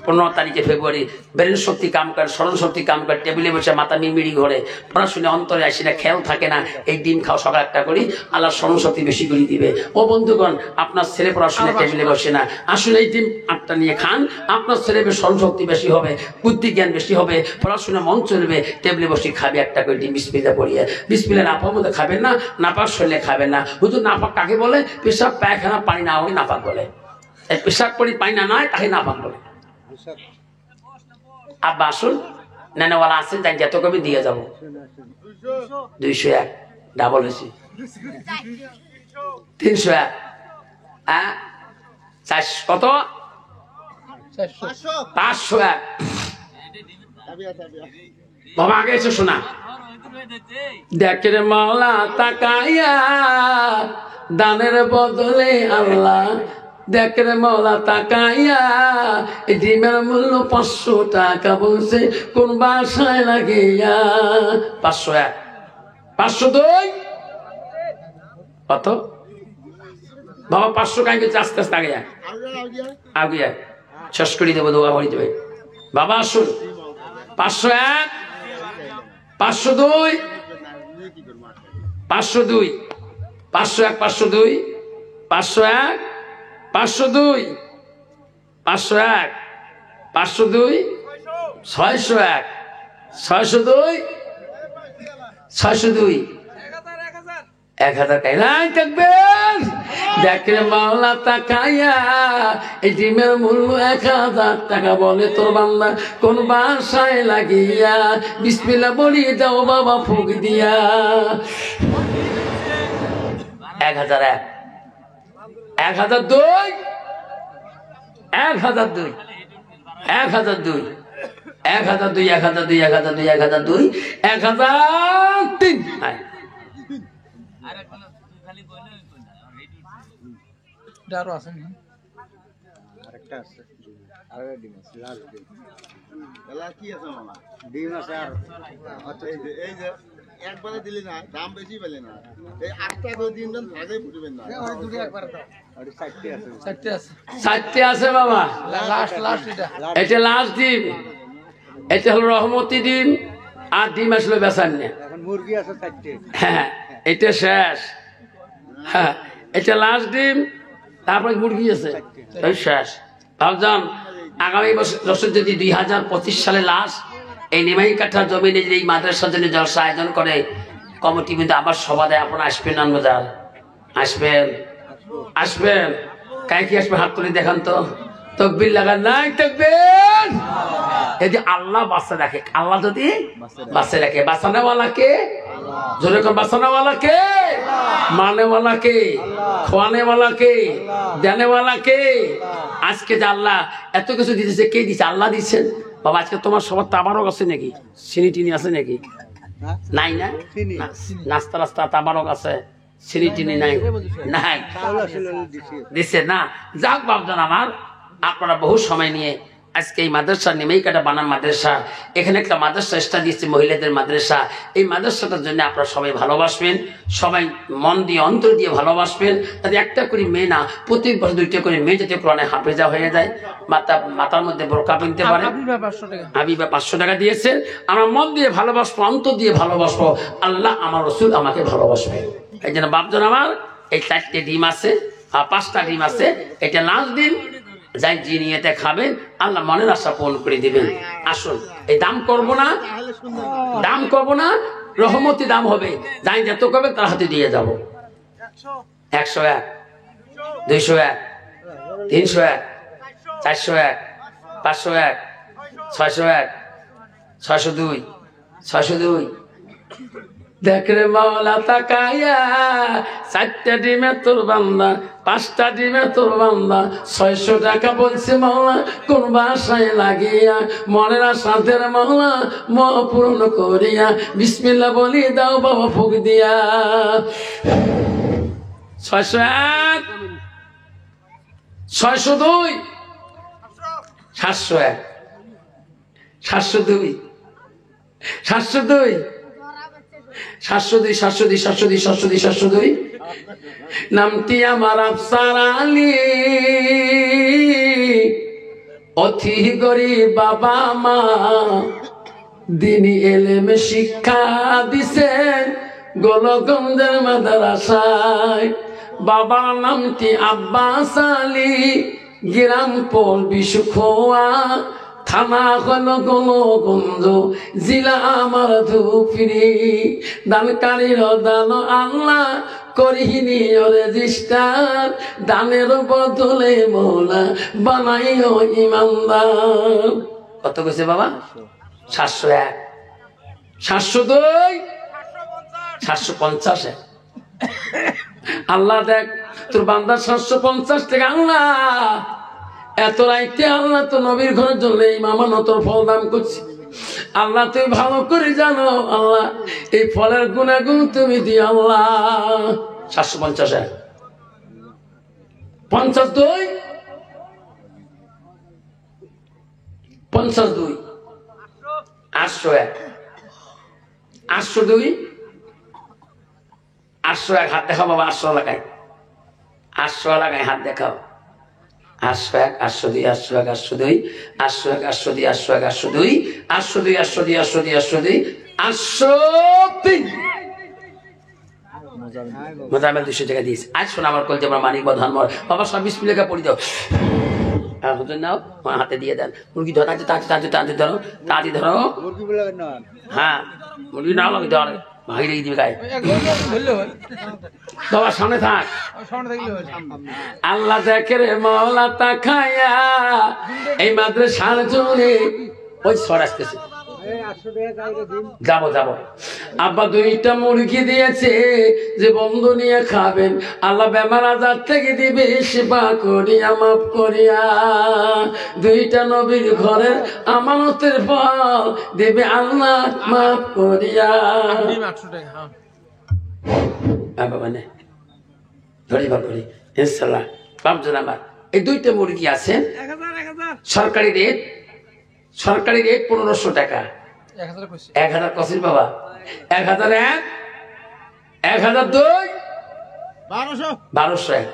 15 তারিখে ফেব্রুয়ারি, ব্রেন শক্তি কাম করে, স্মরণ শক্তি কাম করে, টেবিলে বসে মাথা মিড়মিড়ি ঘরে, পড়াশোনা অন্তরে আসি না, খেয়াল থাকে না। এই ডিম খাও সকাল 1টা করি, আল্লাহ স্মরণ শক্তি বেশি করে দিবে। ও বন্ধুগণ, আপনার ছেলে পড়াশোনা টেবিলে বসে না, আসলে এই ডিম 8টা নিয়ে খান, আপনার ছেলের স্মরণ শক্তি বেশি হবে, বুদ্ধি জ্ঞান বেশি হবে, পড়াশোনা মন চলবে। টেবিলে বসে খাবে 1টা করে ডিম, বিসমিল্লাহ পড়িয়ে। বিসমিল্লাহ নাপাক মধ্যে খাবেন না, নাপাক শরীরে খাবেন না। হুজুর নাপাক কাকে বলে? পেশাব পায়খানা পানি না হয় নাপাক বলে, পেশাব করি পানি না নয় তাকে নাপাক বলে। আব্বা আসুন, নেনেওয়ালা আছে, তাই যত কবি দিয়ে যাবো। 201 ডাবল হয়েছি, 301 কত 501 বাবা আগে এসে শোনা। দেখে রে মাওলা তাকায়া দানের বদলে আল্লাহ, দেখে রে মাওলা তাকায়া এই ডিমের মূল্য 500 টাকা বলছে, কোন বাসায় লাগিয়া? 501, 502 কত বাবা? 500 কাই গেছে, আস্তে আস্তে আগে আগে শেষ করে দেবো, দোয়া হয়ে দেবে বাবা। আসুন 501, 502, 502, 501, 502, 501, 502, 501, 502, 601, 602, 602, 1000 টাকা নাই থাকবেন। দেখে মাওলা তাকায়া এই ডিমের মূল্য 1000 টাকা বলে তোর বান্দা কোন বাসায় লাগিয়া? বিসমিল্লাহ বলি দাও বাবা ফুক দিয়া। 1001, 1002, 1002, 1002, 1002, 1002, 1002, 1002, 1003। একবারে দিলি না, দাম বেশি পেলে না, এই 8টা দিন ভাগে ফুটবেন না। 4টে আছে বাবা, এটা লাস্ট ডিম, এটা হলো রহমতি ডিম, আর ডিম আসলে বেচার নেই। মুরগি আছে 4টে, হ্যাঁ এটা শেষ, হ্যাঁ এটা লাস্ট ডিম, তারপরে মুরগি আছে শেষ। ভাবজান আগামী বছর যদি 2025 সালে লাস্ট এই নিমাই কাঠা জমিনে যদি এই মাদ্রাসার জন্য জলসা আয়োজন করে কমিটি, কিন্তু আবার সভা দেয়, আপনারা আসবেন না? বাজার আসবেন, আসবেন। কাই কি আসবে? হাত তুলে দেখান তো, তকবীর লাগান। নাই তকবীর। যদি আল্লাহ বাঁচা রাখে, আল্লাহ যদি বাঁচে রাখে, বাঁচানেওয়ালাকে জোরে কর, বাঁচানেওয়ালাকে, মানেওয়ালাকে, খোয়ানেওয়ালাকে, দেনেওয়ালাকে। আজকে যে আল্লাহ এত কিছু দিতেছে, কে দিচ্ছে? আল্লাহ দিচ্ছেন। বাবা আজকে তোমার সবার তাবারক আছে নাকি? চিনি টিনি আছে নাকি? নাই না? নাস্তা রাস্তা তাবারক আছে, চিনি টিনি নাই? নাই দিচ্ছে না। যাক বাপজন আমার, আপনারা বহু সময় নিয়ে আজকে এই মাদ্রাসা নিমাইকাটা বানান মাদ্রাসা, এখানে একটা মাদ্রাসা চেষ্টা দিচ্ছে, মহিলাদের মাদ্রাসা। এই মাদ্রাসাটার জন্য আপনারা সবাই ভালোবাসবেন, সবাই মন দিয়ে অন্তর দিয়ে ভালোবাসবেন। তাদের একটা করে মেয়ে না, প্রতি বছর 2টা করে মেয়ে যাতে কোরআনে হাফেজা হয়ে যায়, মাথার মধ্যে বোরকা পিনতে পারে। হাবিবা 500 টাকা দিয়েছেন। আমরা মন দিয়ে ভালোবাসবো, অন্তর দিয়ে ভালোবাসবো, আল্লাহ আমার রসুল আমাকে ভালোবাসবে। এই জন্য বাপজন আমার, এই 4টে ডিম আছে আর 5টা ডিম আছে, এটা লাস্ট দিন যাই জিনিয়েতে খাবেন, আল্লাহ মনের আশা পূরণ করে দিবেন। আসুন, এই দাম করব না, দাম করব না, রহমতি দাম হবে। যাই যত করবে তার হাতে দিয়ে যাব। 101, 201, 301, 401, 501, 601, 602, 602। দেখ রে মাওলা তাকায়া, 4টা ডিমে তোর বান্দা, 5টা ডিমে তোর বান্দা, 600 টাকা বলছে মাওলা কোন বাসায় লাগিয়া, মনের আশাদের মাওলা মহ পূর্ণ করিয়া, বিসমিল্লাহ বলি দাও বাবা ফুক দিয়া। 601, 602, 701, 702, 702, 702, 702, 702, 702, 702। নামটি আমার আফসার আলী, অতি গরিব বাবা মা, দিনী এলেমে শিক্ষা দিছেন গোলগঞ্জের মাদ্রাসায়। বাবার নামটি আব্বাস আলী, গ্রাম পড়বি সুখোয়া, থানা হলো গোলগঞ্জ, জেলা আমার ধুপড়ি। দানকারীর দান আল্লাহ করিনি রেজিস্টার, দানের বদলে মৌলা বানাইও ইমানদার। কত কইছে বাবা? 701, 702, 750। আল্লাহ দেখ তোর বান্দার 750 টাকা। আল্লাহ এত রাইতে আল্লাহ তো নবীর ঘরের জন্য এই মামানো তোর ফল দান করছি। আল্লাহ তুমি ভালো করে জানো, আল্লাহ এই ফলের গুণাগুণ তুমি দিও আল্লাহ। 750, 52, 52, 801, 802, 801। হাত দেখাও বাবা, 800 লাগাই, 800 লাগাই, হাত দেখাও। 801, 802, 801, 802, 801, 802, 801, 802, 802, 802, 802, 802, 803। মোজামেল 200 টাকা দিয়েছে। আজ শোনা আমার কলজে আমার মানিক বা ধর্ম বাবা সব বিসমিল্লাহ লেখা পড়ি দাও। হুজুর নাও, হাতে দিয়ে দেন। মুরগি ধরো, তাঁতি ধরো, তাঁতি ধরো। হ্যাঁ মুরগি নাও, লাগে ধর ভাই রেখে দিবে গায়ে। বাবা সামনে থাক। আল্লাহ দেখে রে মাওলা তাকায়া, এই মাদ্রাসার জুড়ে ওই সর আসতেছে। যাবো যাবো। আব্বা 2টা মুরগি দিয়েছে যে বন্ধু নিয়ে খাবেন, আল্লাহ বেমার আজার থেকে দিবে সেবা করিয়া মাফ করিয়া। 2টা নবীর ঘরের আমানতের ফল দেবে আল্লাহ মাফ করিয়া। বাবা নে ধরি বার করি ইনশাল্লাহ। বাপজন আমার এই 2টা মুরগি আছে, সরকারি রেট, সরকারি রেট 1500 টাকা। 1000 কসির বাবা, 1001, 1002, 1201,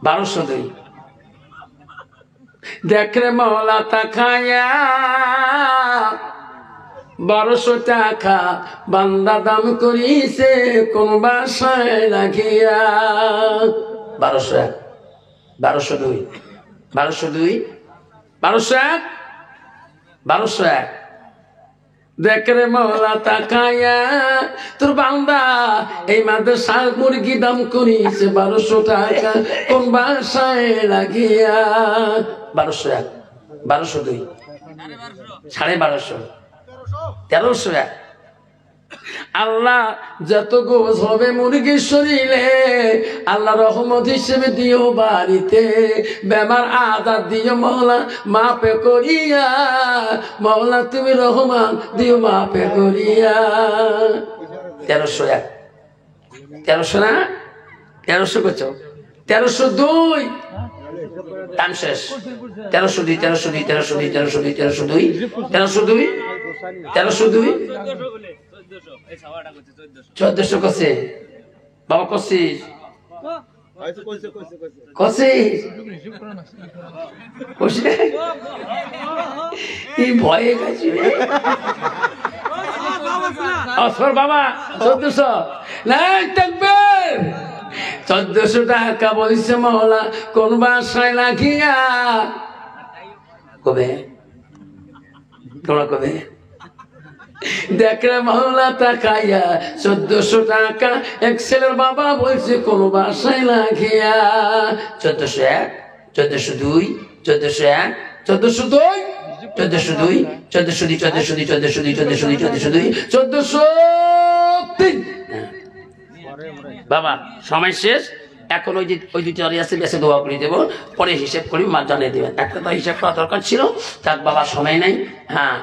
1202। দেখ রে মাওলা তাকায়া, 1200 টাকা বান্দা দাম করিছে কোন বাসায় রাখিয়া। 1201, 1202, 1202, 1201 1201 দেখ রে মওলা তাকায়া তোর বান্দা এই মাদ্রাসার মুরগি দাম করিছে 1200 টাকা কোন বাসায় লাগিয়া 1201 1202 1250 1301 আল্লাহ যত গোস হবে মুরগির শরীরে আল্লাহ রহমত হিসেবে দিও বাড়িতে বেমার আজাদ দিও মওলা মাপে করিয়া মওলা তুমি রহমান দিও মাপে করিয়া 1301 1300 না 1300 কত 1302 টাইম শেষ 1302 1302 1302 1302 1302 1302 1400 কছে বাবা কছিস এই ভয়ে গেছি আসর বাবা 1400 নাই তাকবীর 1400 টাকা বলছে মওলা কোন বাসায় লাগিয়া কবে তোমরা কবে দেখ রে মওলা তাকাইয়া 1400 টাকা এক ছেলের বাবা বলছে কোন বাসায় লাগিয়া 1401 1402 1401 1402 1402 1402 1402 1403 বাবা সময় শেষ এখন ওই দুটি আছে বেশি দোয়া করে দেবো পরে হিসেব করি মা জানিয়ে দেবেন একটা তো হিসাব করা দরকার ছিল তার বাবা সময় নাই হ্যাঁ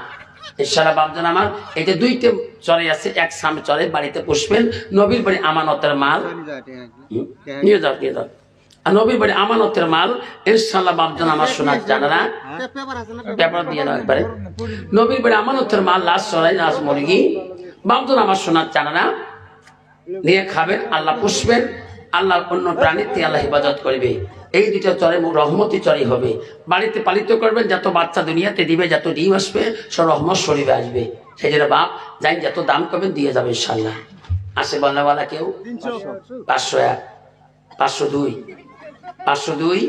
ইনশাআল্লাহ বাপজান আমার এই যে দুইটা চরে আছে এক সামনে চরে বাড়িতে পুষবেন নবীর বাড়ি আমানতের মাল নিয়ে যাও আর নবীর বাড়ি আমানতের মাল ইনশাআল্লাহ বাপজান আমার শোনার জানারা পেপার দিয়ে দাও একবারে নবীর বাড়ি আমানতের মাল লাশ চড়াই লাশ মুরগি বাপজান আমার শোনার জানারা নিয়ে খাবেন আল্লাহ পুষবেন আল্লাহ অন্য প্রাণীতে আল্লাহ হেফাজত করবে এই দুটো চরে রহমতি চরে হবে বাড়িতে পালিত করবেন যত বাচ্চা দুনিয়াতে দিবে যত ডিম আসবে সব রহমত শরীরে আসবে সেই জন্য বাপ যাই যত দাম করবেন দিয়ে যাবে ইনশাআল্লাহ আসে বলনাওয়ালা কেউ 501 502 502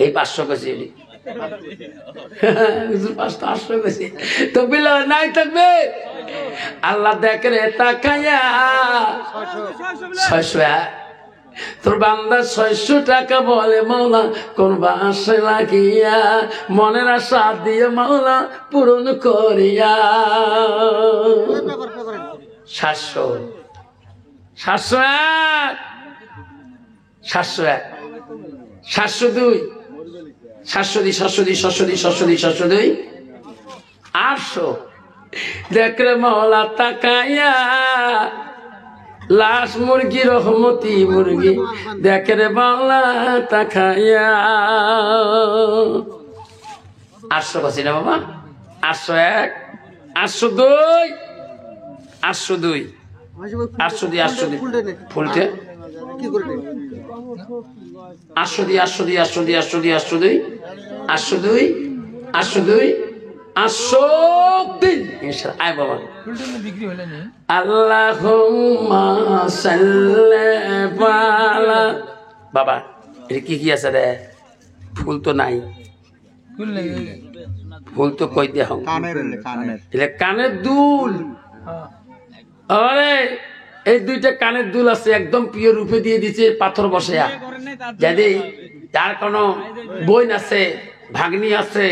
এই 500 কেজি নাই থাকবে আল্লাহ দেখে রে তাকায়া 601 তোর বান্দা 600 টাকা বলে মওলা কোন বাসায় লাগিয়া মনের আশা দিয়ে মওলা পূরণ করিয়া 700 701 701 702 702 800 দেখ রে মওলা তাকায়া লাশ মুরগি রহমতি মুরগি দেখ রে মওলা তাকায়া 800 কছি না বাবা 801 802 802 802 ফুলতে কি করবে 802 আয় বাবা আল্লাহুম্মা সাল্লি আলা বাবা এটা কি আছে রে ফুল তো নাই ফুল তো কই দিয়া হং কানের দুল আরে এই দুইটা কানের দুল আছে একদম পিওর রূপে দিয়ে দিছে পাথর বসেয়া যদি যার কোনো বোন আছে ভাগ্নি আছে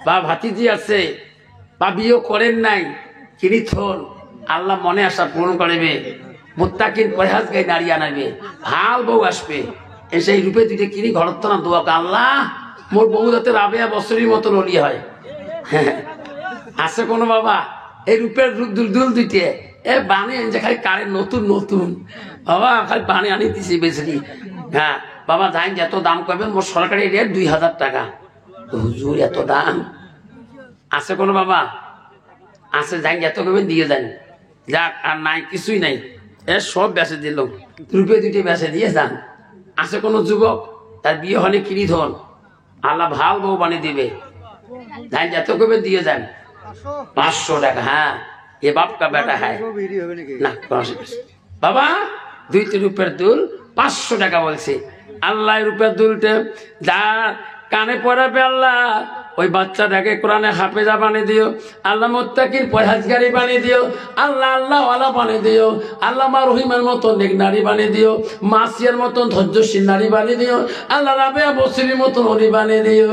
বা ভাতিজি আছে বা বিয়ে করেন নাই কিনি থন আল্লাহ মনে আশা পূরণ করবে মুত্তাকিন পরহেজগার নারী আনাবে ভাল বউ আসবে এসে এই রূপে দুইটা কিনি ঘরত না দোয়া আল্লাহ মোর বউ যাতে রাবেয়া বছরের মতো লড়ি হয় আছে কোনো বাবা এই রূপের দুল দুইটে এ বানে যে খালি কারে নতুন নতুন বাবা খালি বানে আনি দিছি বেশি হ্যাঁ বাবা যাই যত দাম করবেন মোর সরকারি রেট 2000 টাকা হুজুর এত দাম আছে কোনো বাবা আছে যাই এত করবেন দিয়ে যান যাক আর নাই কিছুই নাই এ সব বেচে দিল রূপে দুইটা বেচে দিয়ে যান আছে কোনো যুবক তার বিয়ে হলে কিনি ধন আল্লাহ ভাল বউ বানিয়ে দিবে যাই এত করবেন দিয়ে যান 500 টাকা হ্যাঁ ये बाप का बेटा है ना बाबा দুইটি রূপের দুল 500 টাকা বলছে আল্লাহ রূপের দুলতে যা কানে পড়াবে আল্লাহ ওই বাচ্চাটাকে কোরআনে হাফেজা বানিয়ে দিও আল্লাহ, মুত্তাকির পরহেজগারি বানিয়ে দিও আল্লাহ, আল্লাহ ওয়ালা বানিয়ে দিও আল্লাহ, মা রহিমার মতন নেক নারী বানিয়ে দিও, মাসিয়ার মতন ধৈর্যশীল নারী বানিয়ে দিও আল্লাহ, রাবেয়া বসরির মতন হরি বানিয়ে দিও।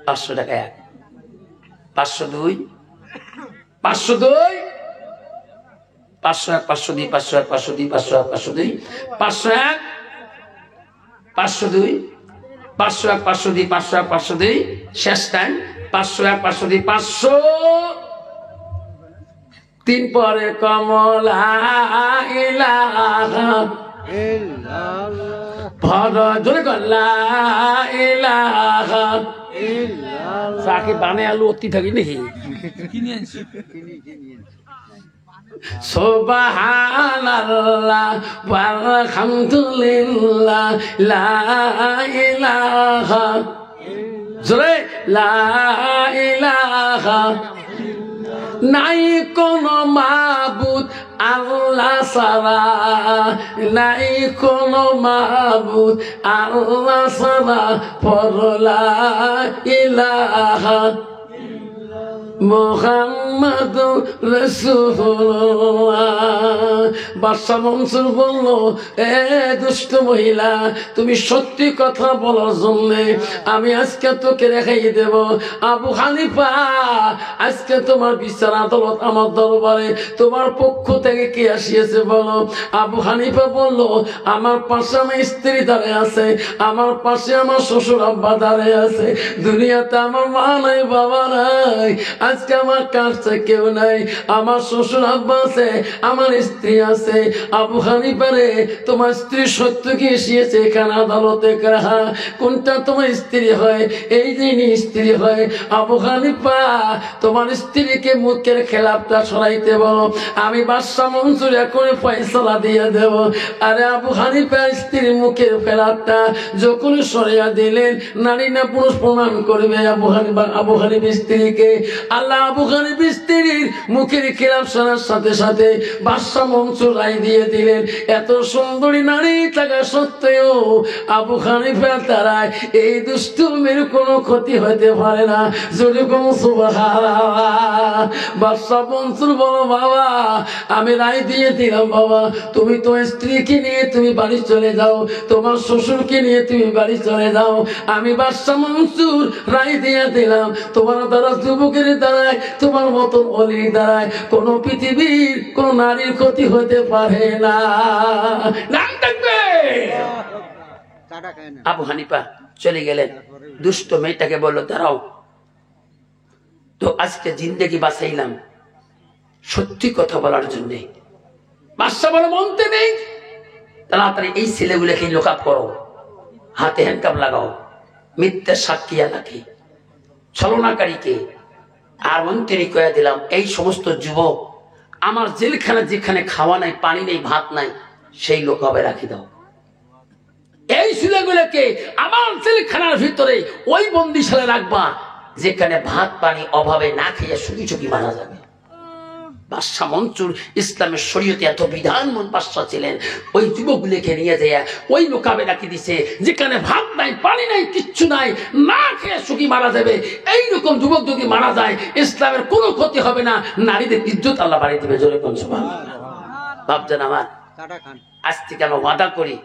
500 টাকা 1, 502, 502, 501, 502, 501, 502, 501, 502, 501, 502, 501, 502, 501, 502, শেষ টাইম 501, 502, 503 পরে কমলা ইলাহা জোরে কল্লা ইলাহা সাকি বানে আলু অতি থাকি নাকি সুবহানাল্লাহ ওয়ালহামদুলিল্লাহ লা ইলাহা জোরে লা ইলাহা নাই কোনো মাবুদ আল্লাহ ছাড়া, নাই কোনো মাবুদ আল্লাহ ছাড়া, পরলা ইলাহা মুহাম্মাদুর রাসূলুল্লাহ। বাদশা মনসুর বলল, এ দুষ্ট মহিলা, তুমি সত্যি কথা বলার জন্য আমি আজকে তোকে রেখাই দেব। আবু হানিফা, আজকে তোমার বিচার আদালত আমার দরবারে, তোমার পক্ষ থেকে কে আসিয়েছে বলো। আবু হানিফা বলল, আমার পাশে আমার স্ত্রী দাঁড়িয়ে আছে, আমার পাশে আমার শ্বশুর আব্বা দাঁড়িয়ে আছে, দুনিয়াতে আমার মা নাই বাবা নাই, আজকে আমার কাছে কেউ নাই, আমার শ্বশুর আব্বা আছে, আমার স্ত্রী আছে। আবু হানিফা রে, তোমার স্ত্রী সত্য কি এসিয়েছে এখানে আদালতে? কোনটা তোমার স্ত্রী হয়? এই যিনি স্ত্রী হয়। আবু হানিফা, তোমার স্ত্রীকে মুখের খেলাপটা সরাইতে বলো, আমি বাদশা মনসুর এখন ফয়সালা দিয়ে দেব। আরে আবু হানিফা স্ত্রীর মুখের খেলাপটা যখন সরিয়া দিলেন, নারী না পুরুষ প্রমাণ করবে আবু হানিফা স্ত্রীকে। আল্লাহ আবু হানিফা স্ত্রীর মুখের খেলাপ শোনার সাথে সাথে বাদশা মনসুর রায় দিয়ে দিলেন। এত সুন্দরী নারী থাকা সত্ত্বেও আবু হানিফা তারায় এই দুষ্টুমির কোনো ক্ষতি হতে পারে না। যেরকম সুবহানাল্লাহ। বাদশা মনসুর বলো, বাবা আমি রায় দিয়ে দিলাম, বাবা তুমি তোমার স্ত্রীকে নিয়ে তুমি বাড়ি চলে যাও, তোমার শ্বশুরকে নিয়ে তুমি বাড়ি চলে যাও। আমি বাদশা মনসুর রায় দিয়ে দিলাম, তোমার দ্বারা যুবকের দ্বারায়, তোমার মতন অলির দ্বারায় কোন পৃথিবীর কোন নারীর ক্ষতি হতে পারে না। নাম থাকবে। আবু হানিফা চলে গেলেন। দুষ্ট মেয়েটাকে বললো, দাঁড়াও তো, আজকে জিন্দেগি বাঁচাইলাম সত্যি কথা বলার জন্য। বাদশা বলে, মনতে নেই, তাড়াতাড়ি এই ছেলেগুলোকে লোকআপ করো, হাতে হ্যান্ডকাপ লাগাও, মিথ্যা সাক্ষী এলাকে, ছলনাকারীকে। আর মন্ত্রী কয়ে দিলাম, এই সমস্ত যুবক আমার জেলখানা যেখানে খাওয়া নাই, পানি নেই, ভাত নাই, সেই লোকআপে রাখি দাও। এই ছেলেগুলোকে আমার জেলখানার ভিতরে ওই বন্দিশালে রাখবা যেখানে ভাত পানি অভাবে না খেয়ে শুকি চুকি মারা যাবে। বাদশা মনসুর ইসলামের শরীয়তে এত বিধানমন বাদশা ছিলেন, ওই যুবকগুলোকে নিয়ে যায় ওই লোকাবে রাখি দিছে যেখানে ভাত নাই, পানি নাই, কিচ্ছু নাই, না খেয়ে শুকি মারা যাবে। এইরকম যুবক যদি মারা যায় ইসলামের কোনো ক্ষতি হবে না, নারীদের ইজ্জত আল্লাহ বাড়িয়ে দিবে। জোরে কোন সুবহানাল্লাহ। ভাবছেন আমার আজ থেকে আমরা ওয়াদা করি,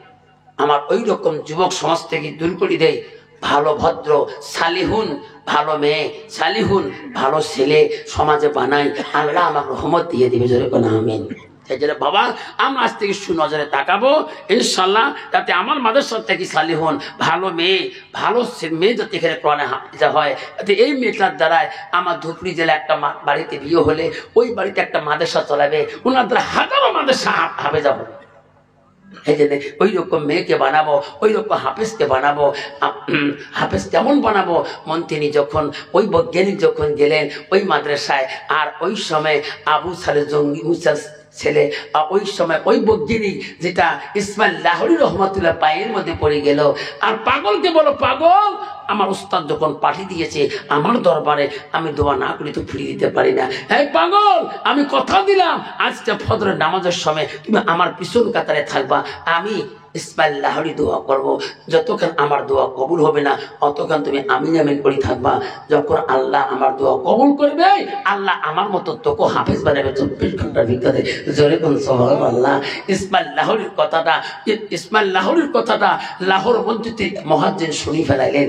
আমার ওই রকম যুবক সমাজ থেকে দূর করে দেয়, ভালো ভদ্র সালিহুন ভালো মেয়ে, সালিহুন ভালো ছেলে সমাজে বানাই, আল্লাহ আমার রহমত দিয়ে দিবে। জোরে কোন আমিন। সেই জন্য বাবা আমরা আজ থেকে সুনজরে তাকাবো ইনশাল্লাহ, তাতে আমার মাদ্রাসা থেকে সালিহুন ভালো মেয়ে, ভালো মেয়ে যাতে এখানে কোরআনে হাফেজা হয়, তাতে এই মেয়েটার দ্বারায় আমার ধুপড়ি জেলা একটা বাড়িতে বিয়ে হলে ওই বাড়িতে একটা মাদ্রাসা চলাবে, ওনার দ্বারা হাজারো মাদ্রাসা হাফেজা হবে। এই জন্য ওই রকম মেয়েকে বানাবো, ওই রকম হাফেজকে বানাবো। হাফেজ কেমন বানাবো? মন্ত্রী যখন ওই বৈজ্ঞানিক যখন গেলেন ওই মাদ্রাসায়, আর ওই সময় আবু সালে জঙ্গি মুসার ছেলে, ওই সময় ওই বৈজ্ঞানিক যেটা ইসমাইল লাহোরী রহমতুল্লাহ পায়ের মধ্যে পড়ে গেল। আর পাগলকে বলো, পাগল আমার উস্তাদ যখন পাঠিয়ে দিয়েছে আমার দরবারে, আমি দোয়া না করি তো ফিরিয়ে দিতে পারি না। এই পাগল, আমি কথা দিলাম আজকে ফজরের নামাজের সময় তুমি আমার পিছন কাতারে থাকবা, আমি ইসমাইল লাহোরী দোয়া করব। যতক্ষণ আমার দোয়া কবুল হবে না অতক্ষণ তুমি আমিন আমিন করে থাকবা। যখন আল্লাহ আমার দোয়া কবুল করবে আল্লাহ আমার মতো তোকে হাফেজ বানাবে 24 ঘন্টার ভিতরে। জোরে কোন সুবহানাল্লাহ। ইসমাইল লাহোরীর কথাটা লাহোর মসজিদে মুয়াজ্জিন শুনি ফেলাইলেন।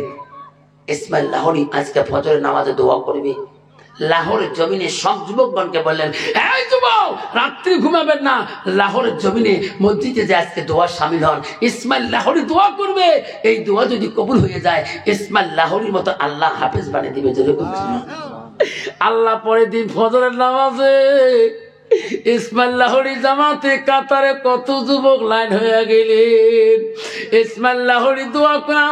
ইসমাইল লাহোরী আজকে ফজরের নামাজে দোয়া করবে। লাহোরের জমিনে সব যুবকগণকে বললেন, এই যুবক, রাত্রি ঘুমাবেন না, লাহোরের জমিনে মসজিদে যে আজকে দোয়া শামিল হন। ইসমাইল লাহোরী দোয়া করবে, এই দোয়া যদি কবুল হয়ে যায় ইসমাইল লাহোরীর মতো আল্লাহ হাফেজ বানিয়ে দিবে। আল্লাহ পরের দিন ফজরের নামাজে ইসমাইল লাহোরী জামাতে কাতারে কত যুবক লাইন হয়ে গেলেন। ইসমাইল লাহোরী দোয়া করে,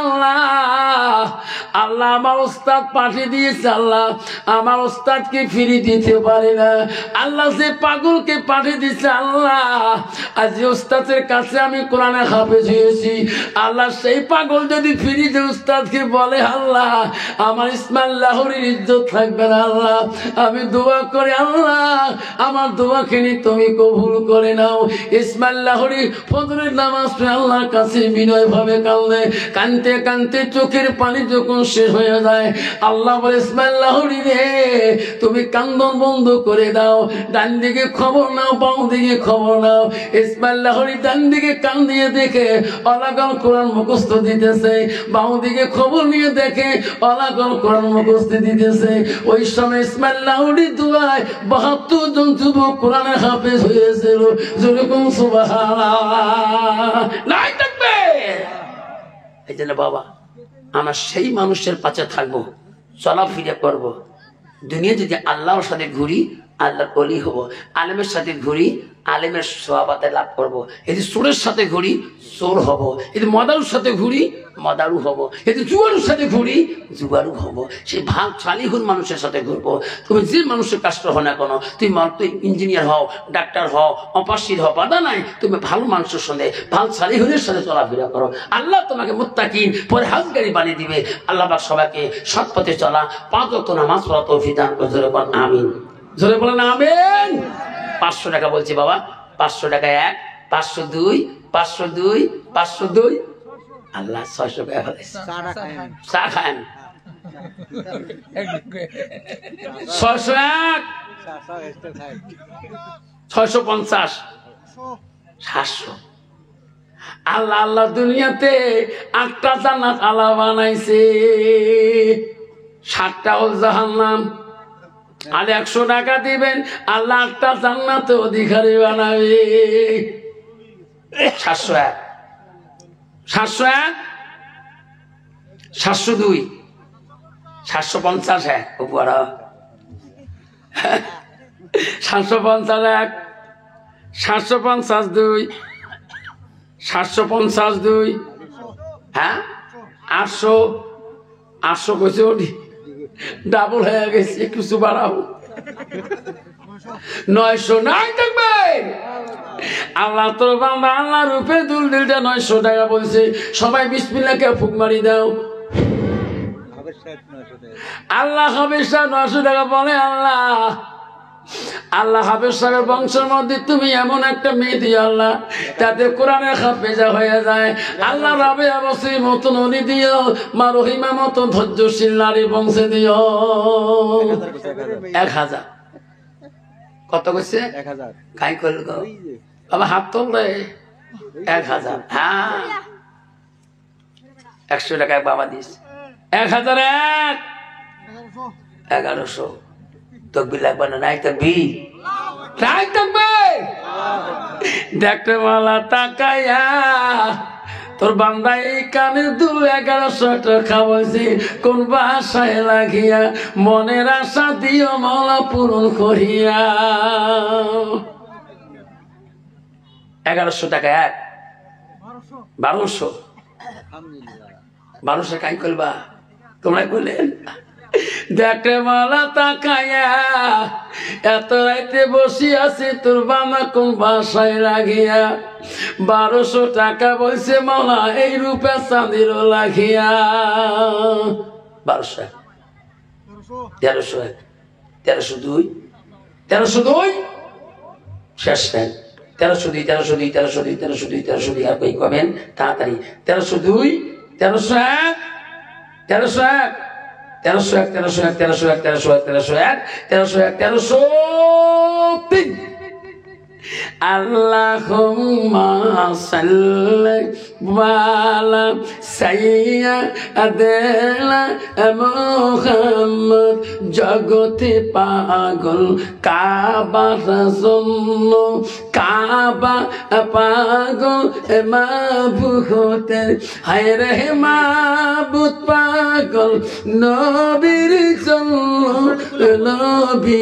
আল্লাহ আমার ওস্তাদ পাঠিয়ে দিয়েছে, আল্লাহ আমার ওস্তাদকে ফিরিয়ে দিতে পারে না। আল্লাহ যে পাগলকে পাঠিয়ে দিয়েছে, আল্লাহ আজ ওস্তাদের কাছে আমি কোরআনে হাফেজ হয়েছি, আল্লাহ সেই পাগল যদি ফিরিয়ে দিয়ে ওস্তাদকে বলে, আল্লাহ আমার ইসমাইল লাহোরীর ইজ্জত থাকবে না। আল্লাহ আমি দোয়া করে, আল্লাহ আমার দোয়াখানি তুমি কবুল করে নাও। ইসমাইল লাহোরী ফজরের নামাজ পড়ে আল্লাহর কাছে বিনয় ভাবে কাঁদে। কানতে কানতে চোখের পানি যখন শেষ হয়ে যায় আল্লাহ বলে, ইসমাইল লাহোরী রে, তুমি কান্দন বন্ধ করে দাও, ডান দিকে খবর নাও, বাম দিকে খবর নাও। ইসমাইল লাহোরী ডান দিকে কান দিয়ে দেখে অলাগল কোরআন মুখস্থ দিতেছে, বাম দিকে খবর নিয়ে দেখে অলাগল কোরআন মুখস্থ দিতেছে। ওই সময় ইসমাইল লাহোরী দুয়ায় 72 জন যুবক কোরআনের হাফেজ হয়েছিল। যেরকম সুবহানাল্লাহ নাই থাকবে। এই জন্য বাবা আমরা সেই মানুষের পাশে থাকবো, চলাফেরা করব। দুনিয়া যদি আল্লাহর সাথে ঘুরি আল্লাহর ওলি হব, আলেমের সাথে ঘুরি আলেমের সোহাবাতে লাভ করব। যদি চোরের সাথে ঘুরি চোর হব, যদি মদারুর সাথে ঘুরি মদারু হব, যদি জুয়ারুর সাথে ঘুরি জুয়ারু হব। সেই ভাগ চালিহুর মানুষের সাথে ঘুরবো। তুমি যে মানুষের কাষ্ট হও না কেন, তুই ইঞ্জিনিয়ার হও, ডাক্তার হও, অপাসির হও, বাধা নাই, তুমি ভালো মানুষের সঙ্গে ভালো চালিহুরের সাথে চলাফেরা করো। আল্লাহ তোমাকে মুত্তাকিন পরহেজগারি বানিয়ে দিবে। আল্লাহ পাক সবাইকে সৎ পথে চলা, 5 ওয়াক্ত নামাজ পড়া তৌফিক দান করে। জোরে বলেন আমিন। জোরে বলেন আমিন। 500 টাকা বলছি বাবা, 500 টাকা 1, 502, 502, 502। আল্লাহ 600 টাকা ফেলেছে। চা খান 601, 650, 700। আল্লাহ আল্লাহ দুনিয়াতে 8টা জান্নাত আল্লাহ বানাইছে, 7টা হল জাহান্নাম। আর 100 টাকা দিবেন আল্লাহ 8টা জান্নাতে অধিকারী বানাবে। 701, 701, 702, 750 উপর 751, 752, 752, হ্যাঁ 800, 800 কইছে ওটি ডাবল হয়ে গেছে, কিছু বাড়াও 900 নাই থাকবে। আল্লাহ তোর বান্দা আল্লাহ রূপে দুল দিলটা 900 টাকা বলছে। সবাই বিসমিল্লাহ কে ফুক মারি দাও। আল্লাহ হাফেজ সাহেব 900 টাকা বলে। আল্লাহ আল্লাহ হাফেজ সাহেবের বংশের মধ্যে তুমি এমন একটা মেয়ে দিও আল্লাহ, তাতে কোরআনের হাফেজা হয়ে যায়। আল্লাহ রাবে আবাসীর মতন অলি দিও, মা রহিমা মতন ধৈর্যশীল নারী বংশে দিও। 1000 কত কইছে? 1000 কাই করল গো বাবা, হাত তোলে 1000। হ্যাঁ 100 টাকা বাবা দিস। 1001, 1100। তকবীর লাগবে না? নাই তকবীর, নাই তকবীর। দেখতে মালা তাকায়া তোর বান্দা এই কানের দুল 1100 টাকা বলছি, কোন বাসায় লাগিয়া মনের আশা দিও মালা পূরণ করিয়া। 1100 টাকা 1, 1200। 1200 কাই করবা তোমরা বললেন? দেখে মালা তাকায়া এত রাইতে বসি আছি তোর বাবা কোন বাসায় লাগিয়া। 1200 টাকা বলছে মালা এই রূপে চাঁদির লাগিয়া। 1200, 1301, 1302, 1302 শেষ নেন 1302 1302 1302 1302 1302 আর কই কবেন তাড়াতাড়ি 1302 1301 1301 1301 1301 1301 1301 1301 1303 Allahumma salli ala sayyidina Muhammad jagate pagol Kaaba razonno Kaaba pagol mabhuter hayre mabut pagol nobir jollo nabi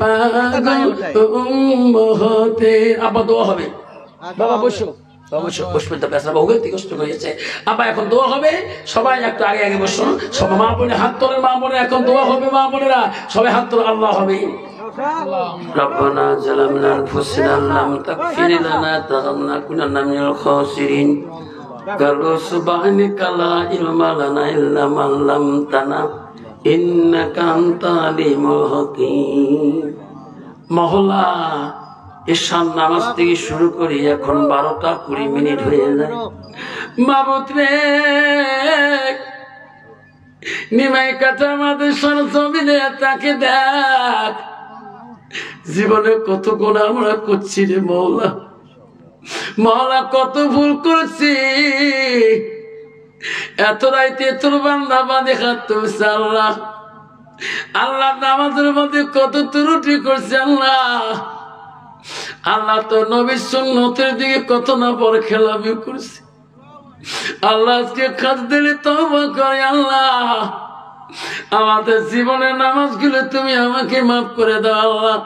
pagol আবার দোয়া হবে বাবা বসো বসবেন তো পেছনে বহু ব্যক্তি কষ্ট করেছে আবার এখন দোয়া হবে সবাই একটু আগে আগে বসুন সবাই মা বোনের হাত তোলেন মা বোনের এখন দোয়া হবে মা বোনেরা সবাই হাত তোলেন আল্লাহ হবে ربنا ظلمنا أنفسنا لم تغفر لنا لنكونن من الخاسرين قالوا سبحانك لا علم لنا إلا ما علمتنا إنك أنت العليم الحكيم মহল্লা ঈশান নামাজ থেকে শুরু করি এখন 12টা 20 মিনিট হয়ে যায় মাবুদ রে নিমাই কাটা আমাদের সরজমিনে তাকে দেখ জীবনে কত গুনাহ আমরা করছি রে মওলা মওলা কত ভুল করছি এত রাইতে তোর বান্দা বাঁধে খাচ্ছে আল্লাহ আল্লাহ নামাজের মধ্যে কত ত্রুটি করছে আল্লাহ আল্লাহ তো নবীর সুন্নতের দিকে কত না পর খেলামি করছে আল্লাহ আজকে কাজ দিলে তওবা করে আল্লাহ আমাদের জীবনের নামাজগুলো তুমি আমাকে মাফ করে দাও আল্লাহ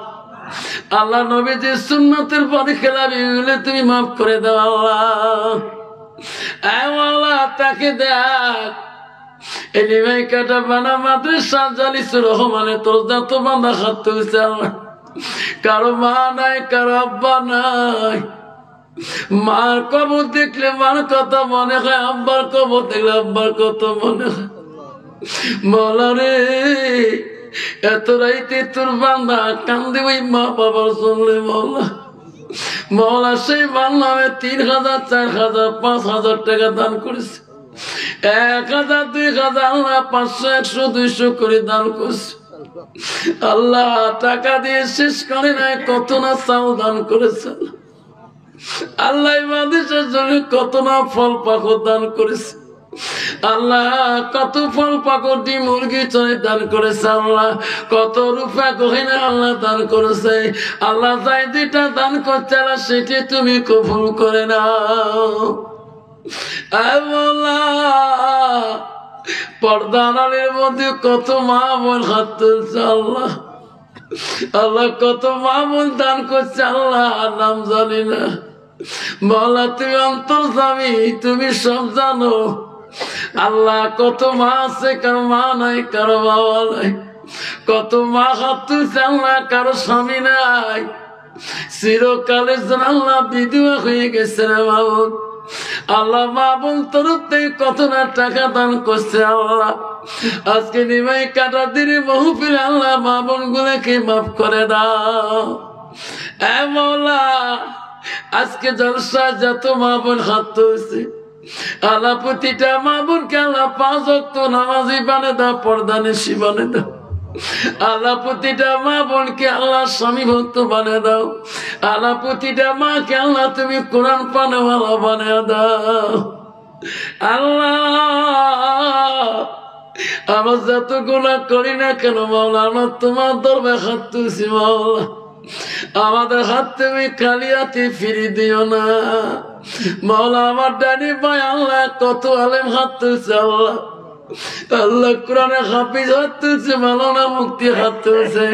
আল্লাহ নবীর সুন্নতের পরে খেলামি গুলো তুমি মাফ করে দাও আল্লাহ আল্লাহ তাকে দেখ এলিমাই কাটা বানা মাদ্রাসা জালিসুর রহমানে তোর যত বান্দা হাত তুলছে আল্লাহ কারো মা নাই কারো আব্বা নাই মার কবর দেখলে মার কথা মনে হয় আব্বার কবর দেখলে আব্বার কথা মনে হয় মওলা রে এত রাইতে তোর বান্দা কান্দে ওই মা বাবার শুনলে মওলা মওলা সেই বান্দামে 3000 4000 5000 টাকা দান করেছে 1000 2000 আল্লাহ 500 100 200 করে দান করছে আল্লাহ টাকা দিয়ে শেষ করে নাই কত না চাউল দান করেছে আল্লাহ মাদ্রাসার জন্য কত না ফল পাকড় দান করেছে আল্লাহ কত ফল পাকড় দিয়ে মুরগি চড়ে দান করেছে আল্লাহ কত রূপা গহনা আল্লাহ দান করেছে আল্লাহ যাই যেটা দান করছে আল্লাহ সেটি তুমি কবুল করে নাও পর্দার মধ্যে কত মা বোন হাত তুলছে আল্লাহ আল্লাহ কত মা বোন দান করছে আল্লাহ নাম জানি না মওলা তুমি অন্তর্যামী তুমি সব জানো আল্লাহ কত মা আছে কারো মা নাই কারো বাবা নাই কত মা হাত তুলছে আল্লাহ কারো স্বামী নাই চিরকালের জন্য আল্লাহ বিধবা হয়ে গেছে রে বাবুল আল্লাহ মা বোন তরফ থেকে কত না টাকা দান করছে আল্লাহ আজকে নিমাই কাটা দিনে মাহফিল আল্লাহ মা বোন গুলোকে মাফ করে দাও এ মওলা আজকে জলসা যত মা বোন হাত তুলছে আল্লাহ প্রতিটা মা বোনকে আল্লাহ 5 ওয়াক্ত নামাজি বানিয়ে দাও পর্দানিশী বানিয়ে দাও আল্লাহ প্রতিটা মা বোনকে আল্লাহ স্বামী ভক্ত বানিয়ে দাও আল্লাহ প্রতিটা মাকে আল্লাহ তুমি কোরআন পানেওয়ালা বানিয়ে দাও আল্লাহ আমার যত গুনাহ করি না কেন মাওলা আমার তোমার দরবারে হাত তুলছি মাওলা আমাদের হাত তুমি খালি হাতে ফিরে দিও না মাওলা আমার ডানি ভাই আল্লাহ কত আলেম হাত তুলছে আল্লাহ আল্লাহ কোরআনে হাফিজ হাত তুলছে মাওলানা মুফতি হাত তুলছে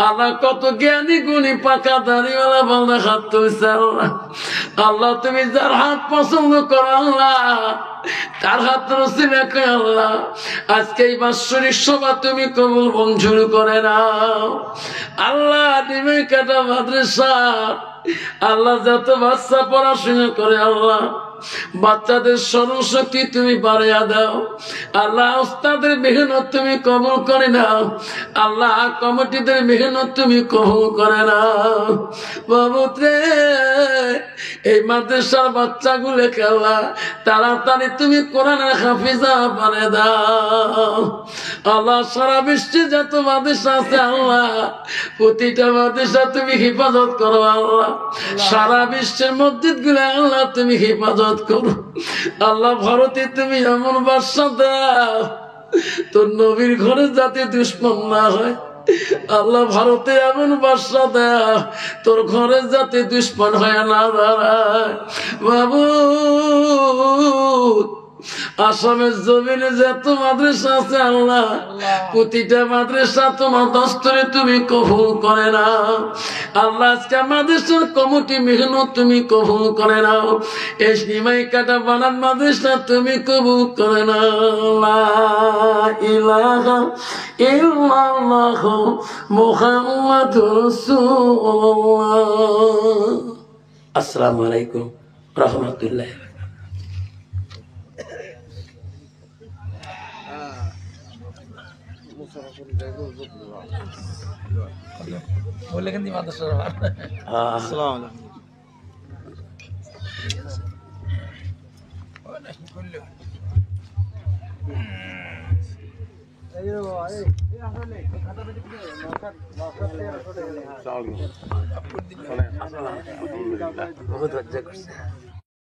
আল্লাহ কত জ্ঞানী গুণী পাকা দাড়িওয়ালা বান্দা হাত তুলছে আল্লাহ আল্লাহ তুমি যার হাত পছন্দ করো আল্লাহ তার হাত রসিলে আল্লাহ আজকে এই বাৎসরিক সভা তুমি কবুল মঞ্জুর করে নাও আল্লাহ নিমাই কাটা মাদ্রাসা আল্লাহ যত বাচ্চা পড়াশোনা করে আল্লাহ বাচ্চাদের স্মরণশক্তি তুমি বাড়াইয়া দাও আল্লাহ, উস্তাদের মেহনত তুমি কবুল করে নাও আল্লাহ, কমিটিদের মেহনত তুমি কবুল করে নাও বাবুরে। এই মাদ্রাসার বাচ্চাগুলোকে আল্লাহ তাড়াতাড়ি তুমি কোরআনের হাফিজা বানিয়ে দাও আল্লাহ। সারা বিশ্বে যত মাদ্রাসা আছে আল্লাহ, প্রতিটা মাদ্রাসা তুমি হেফাজত করো আল্লাহ। সারা বিশ্বের মসজিদ গুলো আল্লাহ তুমি হেফাজত করো আল্লাহ। ভারতে তুমি এমন বাদশা দাও তোর নবীর ঘরে যাতে দুশ্মন না হয় আল্লাহ। ভারতে এমন বাদশা দাও তোর ঘরে যাতে দুশ্মন হয় না দাঁড়ায় বাবু। আসামের জমিনে যত মাদ্রাসা আছে আল্লাহ, প্রতিটা মাদ্রাসা তোমার দস্তরে তুমি কবুল করে নাও আল্লাহ। আজকে মাদ্রাসার কমিটি মেহনত তুমি কবুল করে নাও। এই নিমাই কাটা বানান মাদ্রাসা তুমি কবুল করে নাও। লা ইলাহা ইল্লাল্লাহ মুহাম্মাদুর রাসূলুল্লাহ। আসসালামু আলাইকুম রাহমাতুল্লাহ। বললেন দি মাদ্রাসা আসসালামু আলাইকুম।